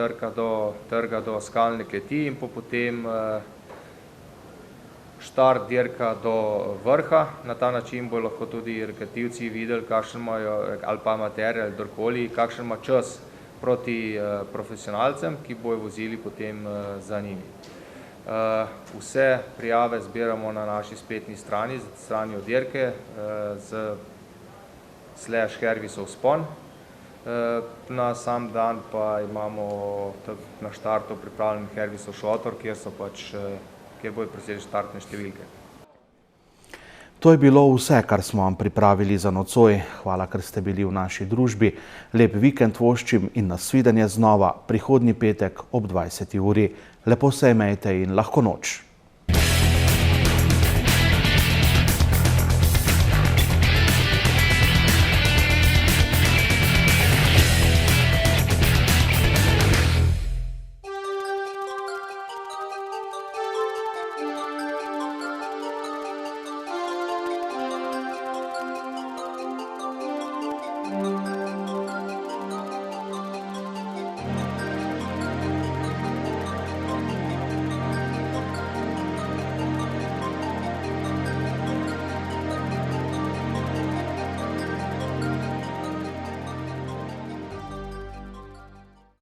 trga do Skalne kleti in potem štart dirka do vrha. Na ta način bo lahko tudi rekreativci videli, kakšen imajo, ali pa amaterji ali kdorkoli, kakšen ima čas proti profesionalcem, ki bojo vozili potem za njimi. Vse prijave zbiramo na naši spletni strani, strani od dirke, /Hervisov vzpon. Na sam dan pa imamo na štartu pripravljen Hervisov šotor, kjer bojo preseli štartne številke. To je bilo vse, kar smo vam pripravili za nocoj. Hvala, ker ste bili v naši družbi. Lep vikend voščim in nasvidenje znova prihodnji petek ob 20. uri. Lepo se imejte in lahko noč.